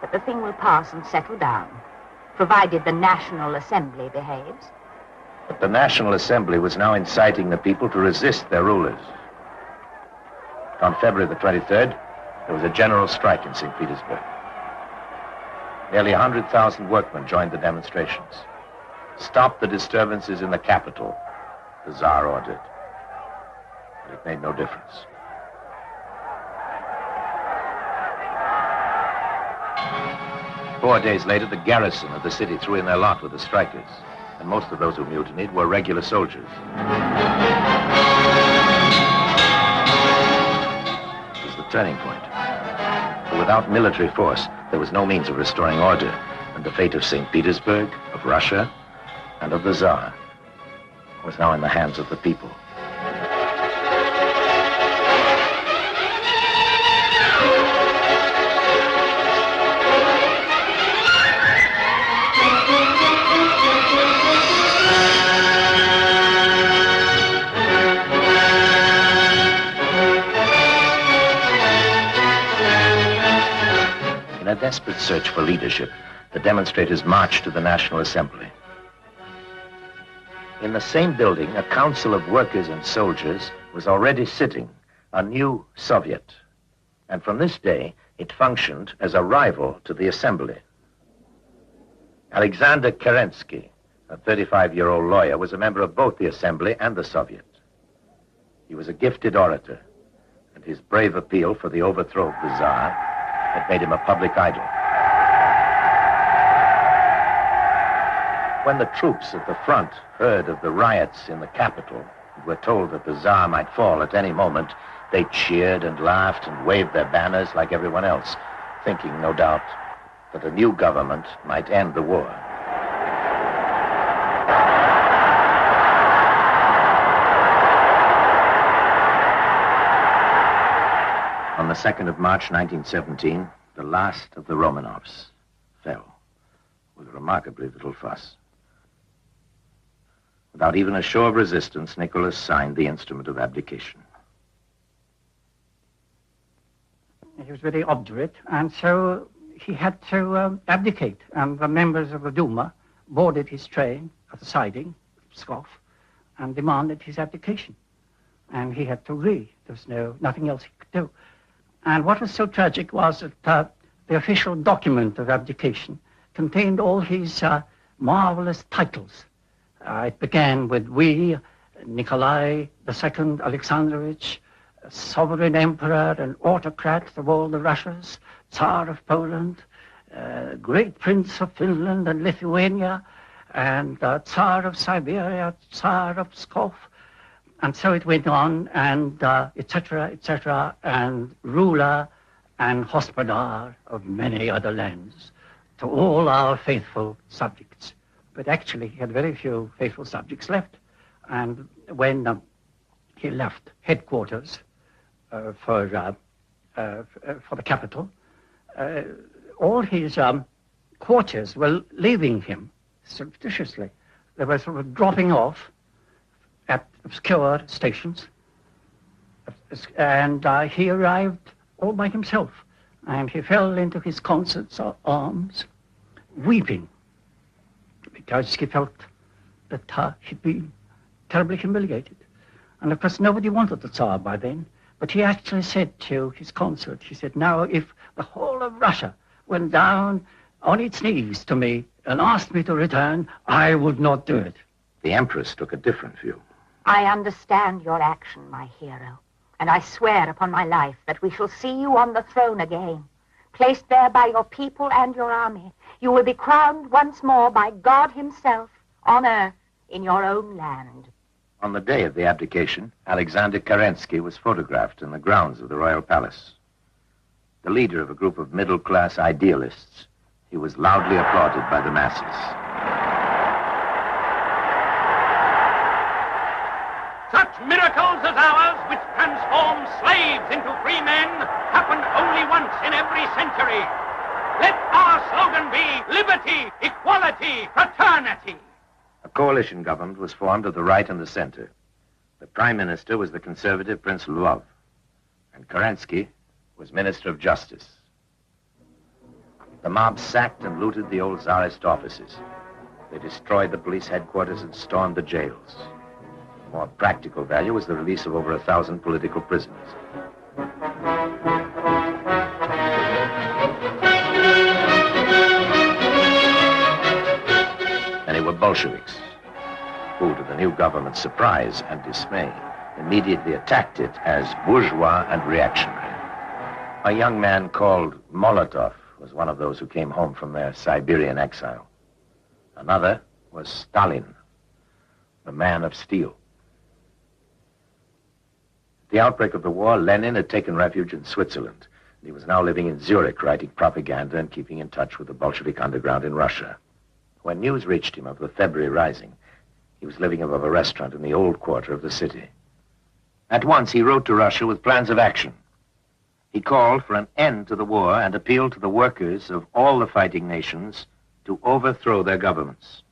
But the thing will pass and settle down, provided the National Assembly behaves. But the National Assembly was now inciting the people to resist their rulers. On February the 23rd, there was a general strike in St. Petersburg. Nearly 100,000 workmen joined the demonstrations. Stop the disturbances in the capital, the Tsar ordered. But it made no difference. Four days later, the garrison of the city threw in their lot with the strikers, and most of those who mutinied were regular soldiers. It was the turning point. For without military force, there was no means of restoring order, and the fate of St. Petersburg, of Russia, and of the Tsar was now in the hands of the people. In a desperate search for leadership, the demonstrators marched to the National Assembly. In the same building, a council of workers and soldiers was already sitting, a new Soviet. And from this day, it functioned as a rival to the Assembly. Alexander Kerensky, a 35-year-old lawyer, was a member of both the Assembly and the Soviet. He was a gifted orator, and his brave appeal for the overthrow of the Tsar had made him a public idol. When the troops at the front heard of the riots in the capital and were told that the Tsar might fall at any moment, they cheered and laughed and waved their banners like everyone else, thinking, no doubt, that a new government might end the war. On the 2nd of March, 1917, the last of the Romanovs fell with remarkably little fuss. Without even a show of resistance, Nicholas signed the instrument of abdication. He was very obdurate, and so he had to abdicate. And the members of the Duma boarded his train at the siding, Pskov, and demanded his abdication. And he had to agree. There was nothing else he could do. And what was so tragic was that the official document of abdication contained all his marvelous titles. It began with "We, Nikolai II Alexandrovich, sovereign emperor and autocrat of all the Russias, Tsar of Poland, great prince of Finland and Lithuania, and Tsar of Siberia, Tsar of Pskov." And so it went on, and etc., and ruler and hospodar of many other lands, to all our faithful subjects. But actually, he had very few faithful subjects left. And when he left headquarters for the capital, all his courtiers were leaving him surreptitiously. They were sort of dropping off at obscure stations, and he arrived all by himself, and he fell into his consort's arms, weeping, because he felt that he'd been terribly humiliated. And of course, nobody wanted the Tsar by then, but he actually said to his consort, he said, "Now, if the whole of Russia went down on its knees to me and asked me to return, I would not do it." The Empress took a different view. I understand your action, my hero, and I swear upon my life that we shall see you on the throne again, placed there by your people and your army. You will be crowned once more by God himself on earth in your own land. On the day of the abdication, Alexander Kerensky was photographed in the grounds of the royal palace. The leader of a group of middle-class idealists, he was loudly applauded by the masses. Such miracles as ours, which transform slaves into free men happened only once in every century. Let our slogan be liberty, equality, fraternity. A coalition government was formed of the right and the center. The prime minister was the conservative Prince Lvov, and Kerensky was Minister of Justice. The mob sacked and looted the old Tsarist offices. They destroyed the police headquarters and stormed the jails. Of more practical value was the release of over 1,000 political prisoners. Many were Bolsheviks, who, to the new government's surprise and dismay, immediately attacked it as bourgeois and reactionary. A young man called Molotov was one of those who came home from their Siberian exile. Another was Stalin, the man of steel. At the outbreak of the war, Lenin had taken refuge in Switzerland. He was now living in Zurich, writing propaganda and keeping in touch with the Bolshevik underground in Russia. When news reached him of the February Rising, he was living above a restaurant in the old quarter of the city. At once, he wrote to Russia with plans of action. He called for an end to the war and appealed to the workers of all the fighting nations to overthrow their governments.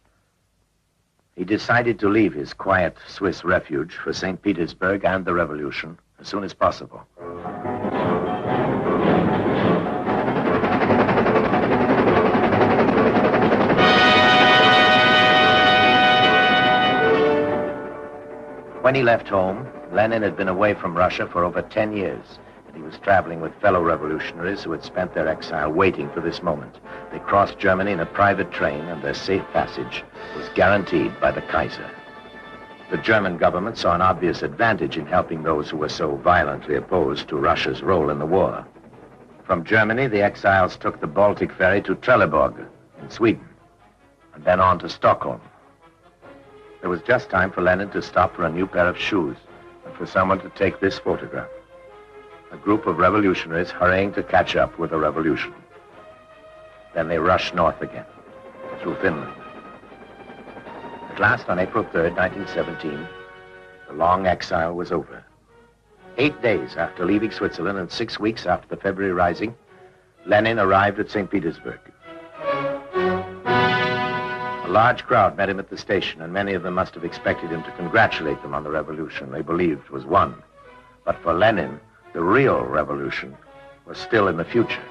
He decided to leave his quiet Swiss refuge for St. Petersburg and the revolution as soon as possible. When he left home, Lenin had been away from Russia for over 10 years. He was traveling with fellow revolutionaries who had spent their exile waiting for this moment. They crossed Germany in a private train, and their safe passage was guaranteed by the Kaiser. The German government saw an obvious advantage in helping those who were so violently opposed to Russia's role in the war. From Germany, the exiles took the Baltic ferry to Trelleborg in Sweden, and then on to Stockholm. There was just time for Lenin to stop for a new pair of shoes and for someone to take this photograph. A group of revolutionaries hurrying to catch up with the revolution. Then they rushed north again, through Finland. At last, on April 3rd, 1917, the long exile was over. 8 days after leaving Switzerland and 6 weeks after the February Rising, Lenin arrived at St. Petersburg. A large crowd met him at the station, and many of them must have expected him to congratulate them on the revolution they believed was won. But for Lenin, the real revolution was still in the future.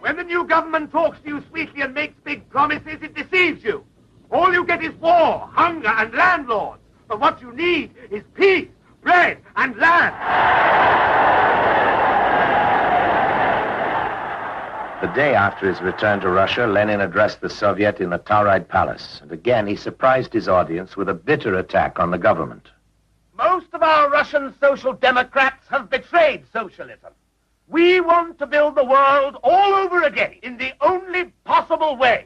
When the new government talks to you sweetly and makes big promises, it deceives you. All you get is war, hunger, and landlords. But what you need is peace, bread, and land. The day after his return to Russia, Lenin addressed the Soviet in the Tauride Palace. And again, he surprised his audience with a bitter attack on the government. Most of our Russian social democrats have betrayed socialism. We want to build the world all over again in the only possible way.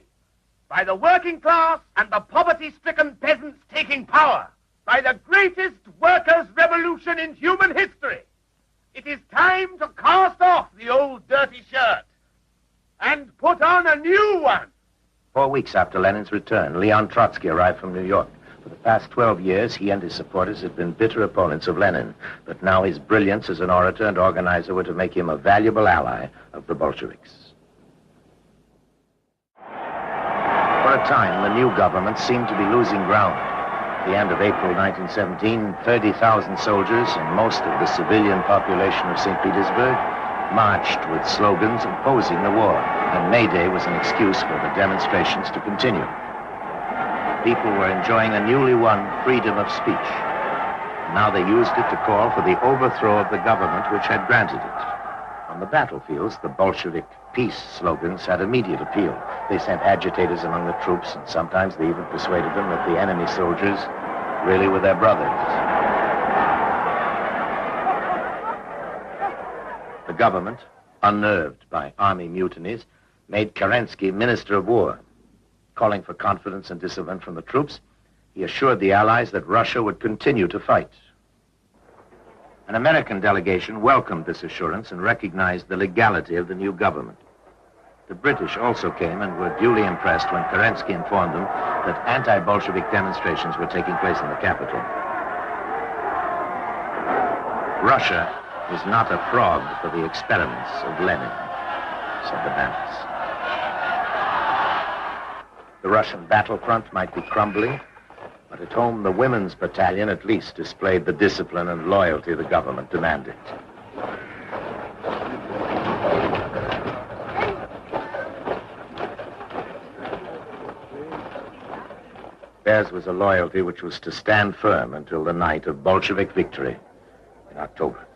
By the working class and the poverty-stricken peasants taking power. By the greatest workers' revolution in human history. It is time to cast off the old dirty shirt and put on a new one. 4 weeks after Lenin's return, Leon Trotsky arrived from New York. For the past 12 years, he and his supporters had been bitter opponents of Lenin, but now his brilliance as an orator and organizer were to make him a valuable ally of the Bolsheviks. For a time, the new government seemed to be losing ground. At the end of April 1917, 30,000 soldiers and most of the civilian population of St. Petersburg marched with slogans opposing the war, and May Day was an excuse for the demonstrations to continue. People were enjoying a newly won freedom of speech. Now they used it to call for the overthrow of the government which had granted it. On the battlefields, the Bolshevik peace slogans had immediate appeal. They sent agitators among the troops, and sometimes they even persuaded them that the enemy soldiers really were their brothers. The government, unnerved by army mutinies, made Kerensky Minister of War. Calling for confidence and discipline from the troops, he assured the Allies that Russia would continue to fight. An American delegation welcomed this assurance and recognized the legality of the new government. The British also came and were duly impressed when Kerensky informed them that anti-Bolshevik demonstrations were taking place in the capital. Russia is not a frog for the experiments of Lenin, said the banners. The Russian battlefront might be crumbling, but at home the women's battalion at least displayed the discipline and loyalty the government demanded. Theirs was a loyalty which was to stand firm until the night of Bolshevik victory in October.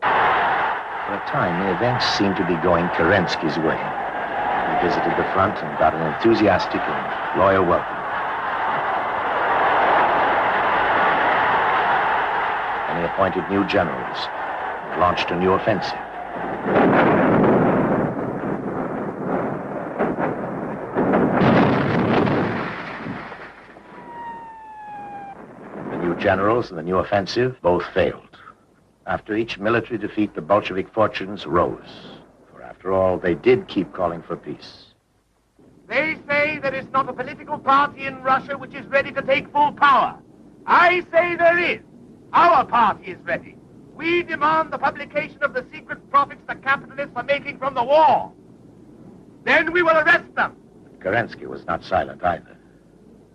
For a time, the events seemed to be going Kerensky's way. He visited the front and got an enthusiastic and loyal welcome. And he appointed new generals and launched a new offensive. The new generals and the new offensive both failed. After each military defeat, the Bolshevik fortunes rose. For after all, they did keep calling for peace. They say there is not a political party in Russia which is ready to take full power. I say there is. Our party is ready. We demand the publication of the secret profits the capitalists are making from the war. Then we will arrest them. But Kerensky was not silent either.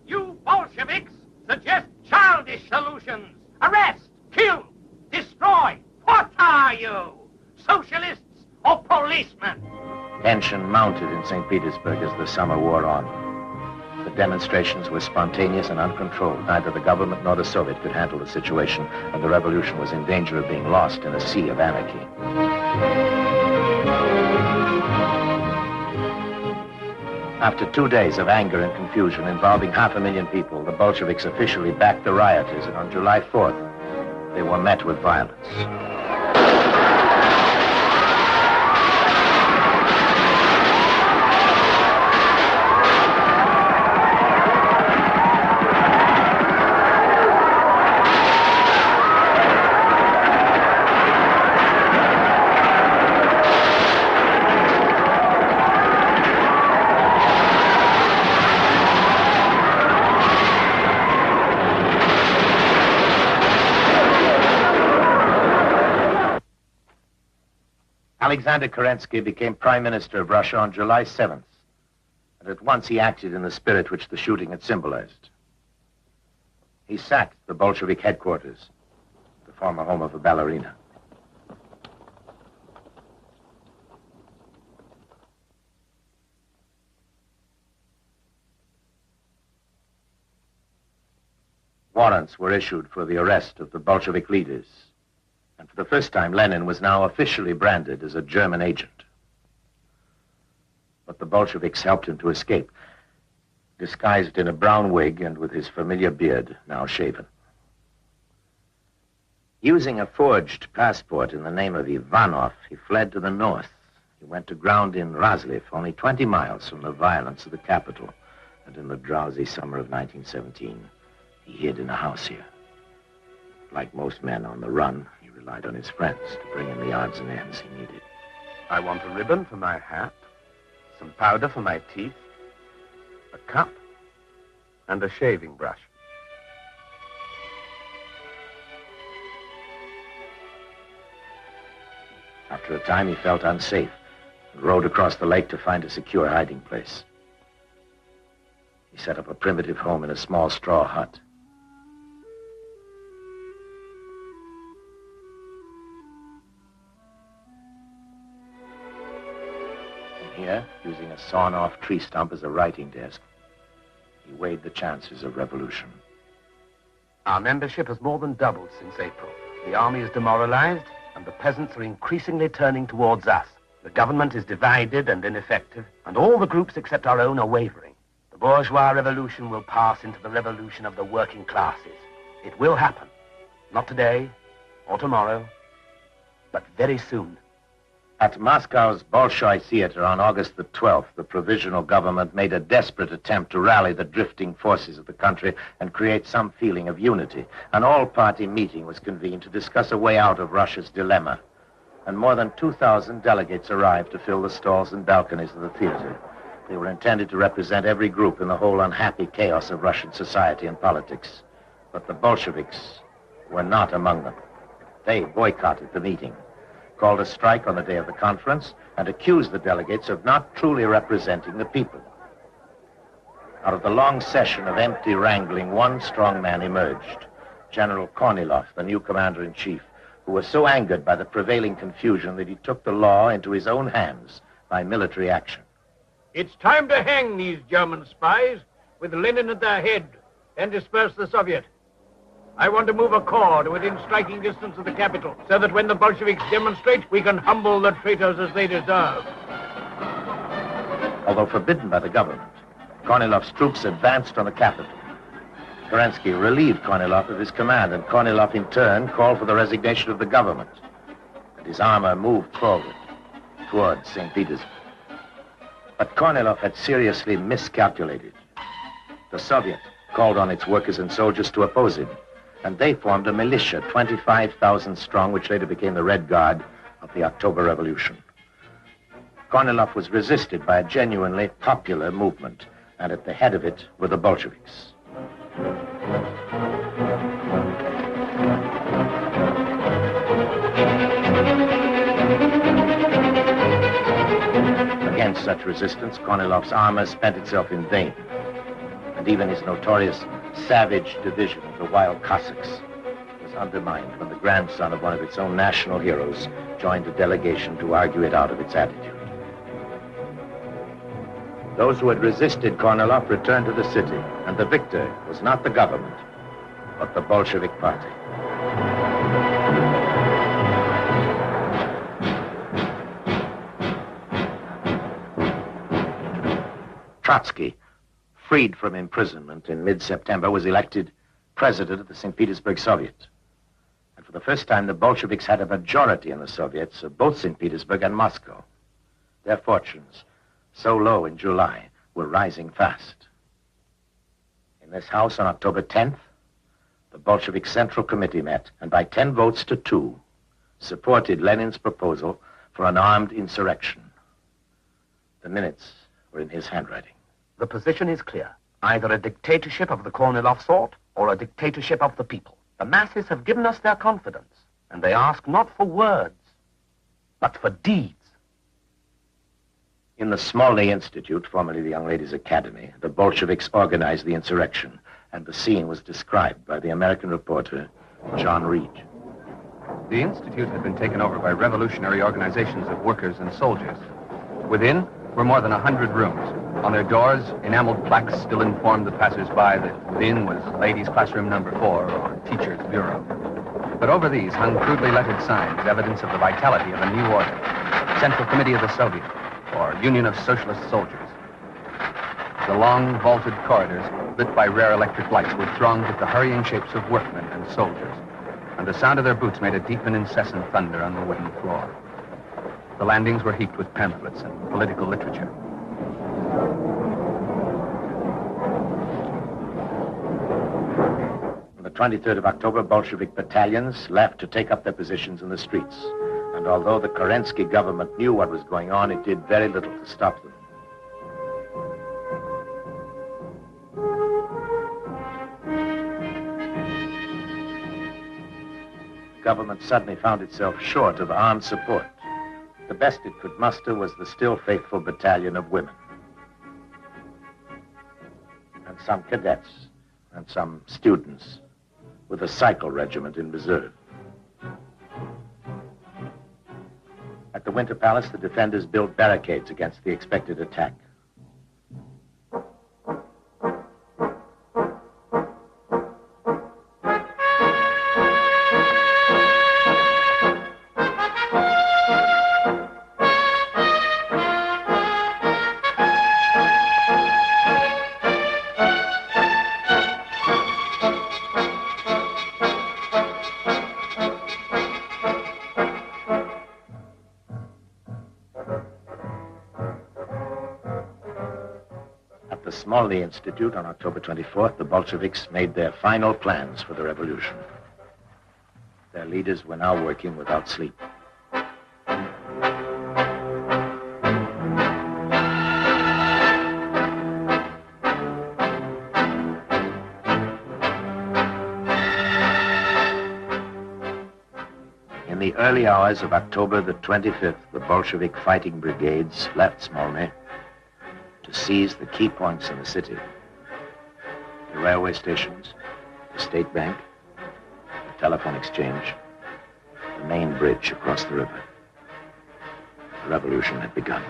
You Bolsheviks suggest childish solutions. Arrest, kill, destroy. What are you? Socialists or policemen? Tension mounted in St. Petersburg as the summer wore on. The demonstrations were spontaneous and uncontrolled. Neither the government nor the Soviet could handle the situation, and the revolution was in danger of being lost in a sea of anarchy. After 2 days of anger and confusion involving 500,000 people, the Bolsheviks officially backed the rioters, and on July 4th, they were met with violence. Alexander Kerensky became Prime Minister of Russia on July 7th, and at once he acted in the spirit which the shooting had symbolized. He sacked the Bolshevik headquarters, the former home of a ballerina. Warrants were issued for the arrest of the Bolshevik leaders. And for the first time, Lenin was now officially branded as a German agent. But the Bolsheviks helped him to escape, disguised in a brown wig and with his familiar beard now shaven. Using a forged passport in the name of Ivanov, he fled to the north. He went to ground in Razliv, only 20 miles from the violence of the capital. And in the drowsy summer of 1917, he hid in a house here. Like most men on the run, he relied on his friends to bring him the odds and ends he needed. I want a ribbon for my hat, some powder for my teeth, a cup, and a shaving brush. After a time, he felt unsafe and rode across the lake to find a secure hiding place. He set up a primitive home in a small straw hut. Here, using a sawn-off tree stump as a writing desk, he weighed the chances of revolution. Our membership has more than doubled since April. The army is demoralized, and the peasants are increasingly turning towards us. The government is divided and ineffective, and all the groups except our own are wavering. The bourgeois revolution will pass into the revolution of the working classes. It will happen. Not today, or tomorrow, but very soon. At Moscow's Bolshoi Theater on August the 12th, the provisional government made a desperate attempt to rally the drifting forces of the country and create some feeling of unity. An all-party meeting was convened to discuss a way out of Russia's dilemma. And more than 2,000 delegates arrived to fill the stalls and balconies of the theater. They were intended to represent every group in the whole unhappy chaos of Russian society and politics. But the Bolsheviks were not among them. They boycotted the meeting, called a strike on the day of the conference, and accused the delegates of not truly representing the people. Out of the long session of empty wrangling, one strong man emerged, General Kornilov, the new commander-in-chief, who was so angered by the prevailing confusion that he took the law into his own hands by military action. It's time to hang these German spies with Lenin at their head and disperse the Soviet. I want to move a corps to within striking distance of the capital so that when the Bolsheviks demonstrate, we can humble the traitors as they deserve. Although forbidden by the government, Kornilov's troops advanced on the capital. Kerensky relieved Kornilov of his command, and Kornilov in turn called for the resignation of the government. And his armor moved forward towards St. Petersburg. But Kornilov had seriously miscalculated. The Soviet called on its workers and soldiers to oppose him, and they formed a militia, 25,000 strong, which later became the Red Guard of the October Revolution. Kornilov was resisted by a genuinely popular movement, and at the head of it were the Bolsheviks. Against such resistance, Kornilov's armor spent itself in vain, and even his notorious savage division of the Wild Cossacks was undermined when the grandson of one of its own national heroes joined a delegation to argue it out of its attitude. Those who had resisted Kornilov returned to the city, and the victor was not the government, but the Bolshevik Party. Trotsky, freed from imprisonment in mid-September, was elected president of the St. Petersburg Soviet. And for the first time, the Bolsheviks had a majority in the Soviets of both St. Petersburg and Moscow. Their fortunes, so low in July, were rising fast. In this house on October 10th, the Bolshevik Central Committee met, and by 10 votes to 2, supported Lenin's proposal for an armed insurrection. The minutes were in his handwriting. The position is clear. Either a dictatorship of the Kornilov sort or a dictatorship of the people. The masses have given us their confidence, and they ask not for words, but for deeds. In the Smolny Institute, formerly the Young Ladies' Academy, the Bolsheviks organized the insurrection, and the scene was described by the American reporter John Reed. The Institute had been taken over by revolutionary organizations of workers and soldiers. Within were more than 100 rooms. On their doors, enameled plaques still informed the passers-by that within was ladies' classroom number 4 or teacher's bureau. But over these hung crudely lettered signs, evidence of the vitality of a new order. Central Committee of the Soviet, or Union of Socialist Soldiers. The long, vaulted corridors, lit by rare electric lights, were thronged with the hurrying shapes of workmen and soldiers, and the sound of their boots made a deep and incessant thunder on the wooden floor. The landings were heaped with pamphlets and political literature. On the 23rd of October, Bolshevik battalions left to take up their positions in the streets. And although the Kerensky government knew what was going on, it did very little to stop them. The government suddenly found itself short of armed support. The best it could muster was the still faithful battalion of women. And some cadets, and some students, with a cycle regiment in reserve. At the Winter Palace, the defenders built barricades against the expected attack. Smolny Institute on October 24th, the Bolsheviks made their final plans for the revolution. Their leaders were now working without sleep. the early hours of October the 25th, the Bolshevik fighting brigades left Smolny to seize the key points in the city. The railway stations, the state bank, the telephone exchange, the main bridge across the river. The revolution had begun.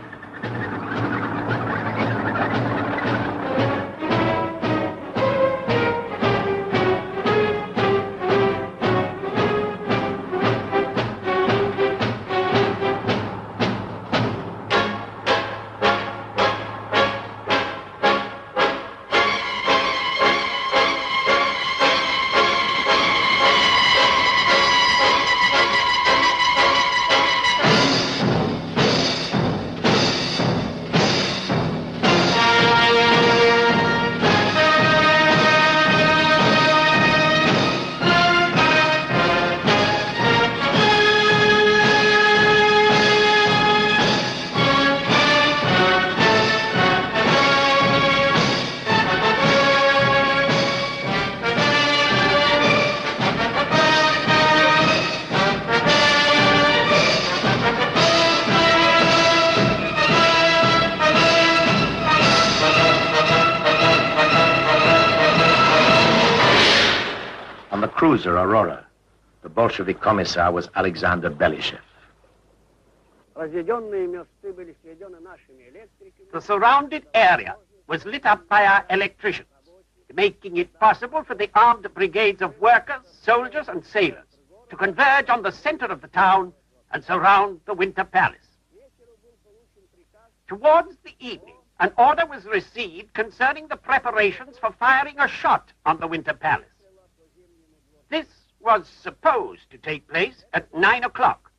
On the cruiser Aurora, the Bolshevik commissar was Alexander Belishev. The surrounded area was lit up by our electricians, making it possible for the armed brigades of workers, soldiers, and sailors to converge on the center of the town and surround the Winter Palace. Towards the evening, an order was received concerning the preparations for firing a shot on the Winter Palace. This was supposed to take place at 9 o'clock.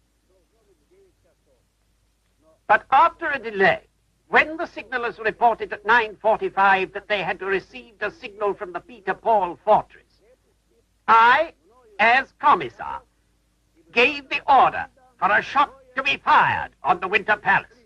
But after a delay, when the signalers reported at 9:45 that they had received a signal from the Peter Paul fortress, I, as commissar, gave the order for a shot to be fired on the Winter Palace.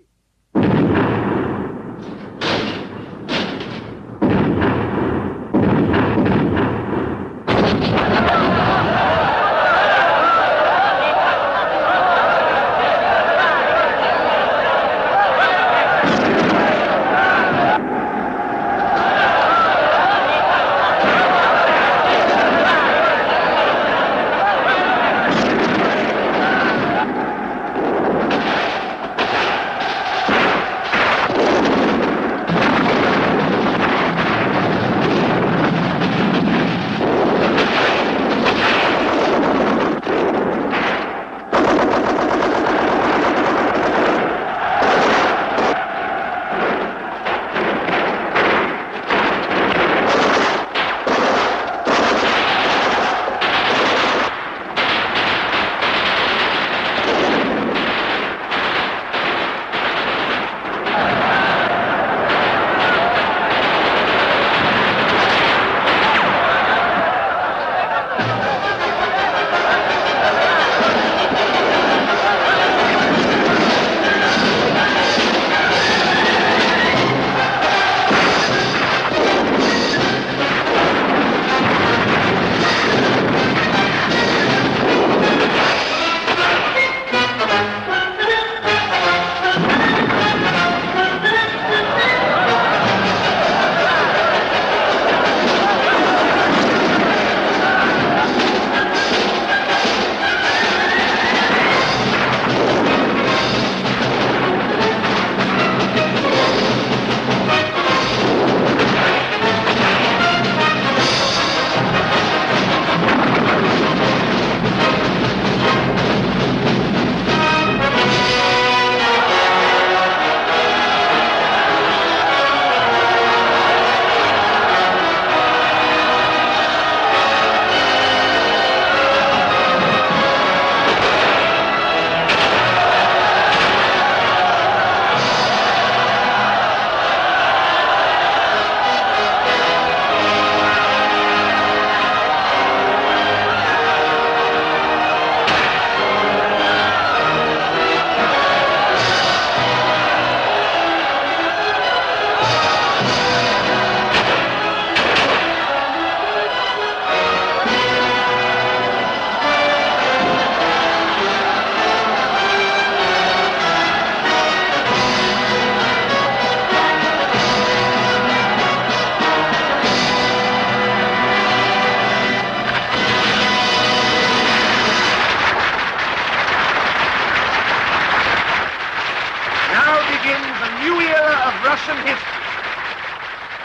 Russian history.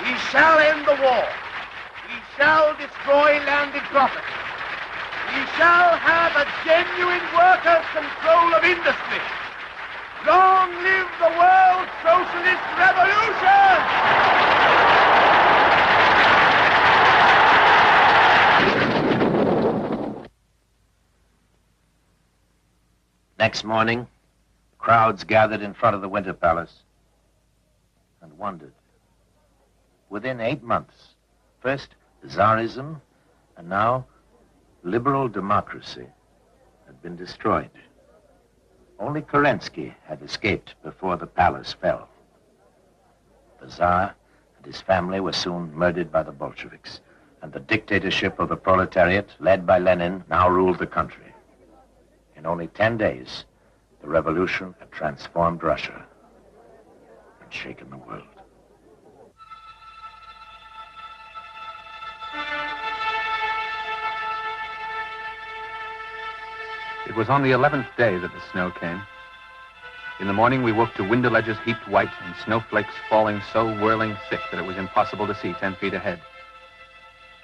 We shall end the war. We shall destroy landed property. We shall have a genuine workers' control of industry. Long live the World Socialist Revolution! Next morning, crowds gathered in front of the Winter Palace and wondered. Within 8 months, first Tsarism and now liberal democracy had been destroyed. Only Kerensky had escaped before the palace fell. The Tsar and his family were soon murdered by the Bolsheviks, and the dictatorship of the proletariat, led by Lenin, now ruled the country. In only 10 days, the revolution had transformed Russia and shaken the world. It was on the 11th day that the snow came. In the morning, we woke to window ledges heaped white and snowflakes falling so whirling thick that it was impossible to see 10 feet ahead.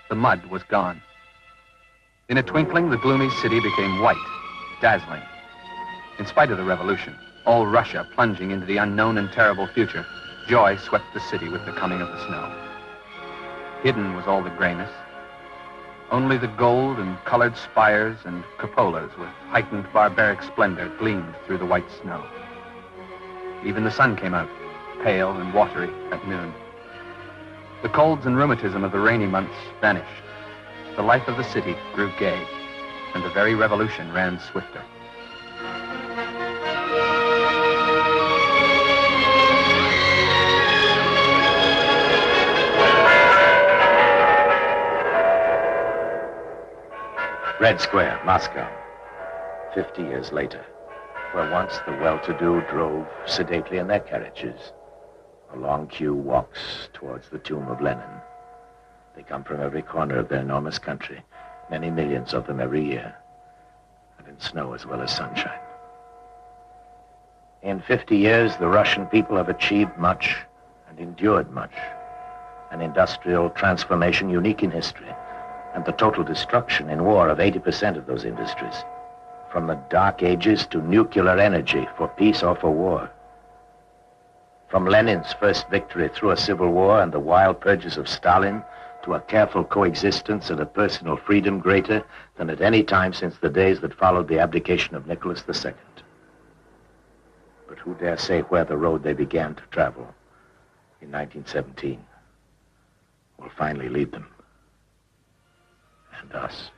The mud was gone. In a twinkling, the gloomy city became white, dazzling. In spite of the revolution, all Russia plunging into the unknown and terrible future, joy swept the city with the coming of the snow. Hidden was all the grayness. Only the gold and colored spires and cupolas with heightened barbaric splendor gleamed through the white snow. Even the sun came out, pale and watery, at noon. The colds and rheumatism of the rainy months vanished. The life of the city grew gay, and the very revolution ran swifter. Red Square, Moscow, 50 years later, where once the well-to-do drove sedately in their carriages. A long queue walks towards the tomb of Lenin. They come from every corner of their enormous country, many millions of them every year, and in snow as well as sunshine. In 50 years, the Russian people have achieved much and endured much, an industrial transformation unique in history, and the total destruction in war of 80% of those industries, from the dark ages to nuclear energy for peace or for war. From Lenin's first victory through a civil war and the wild purges of Stalin to a careful coexistence and a personal freedom greater than at any time since the days that followed the abdication of Nicholas II. But who dare say where the road they began to travel in 1917 will finally lead them? And us.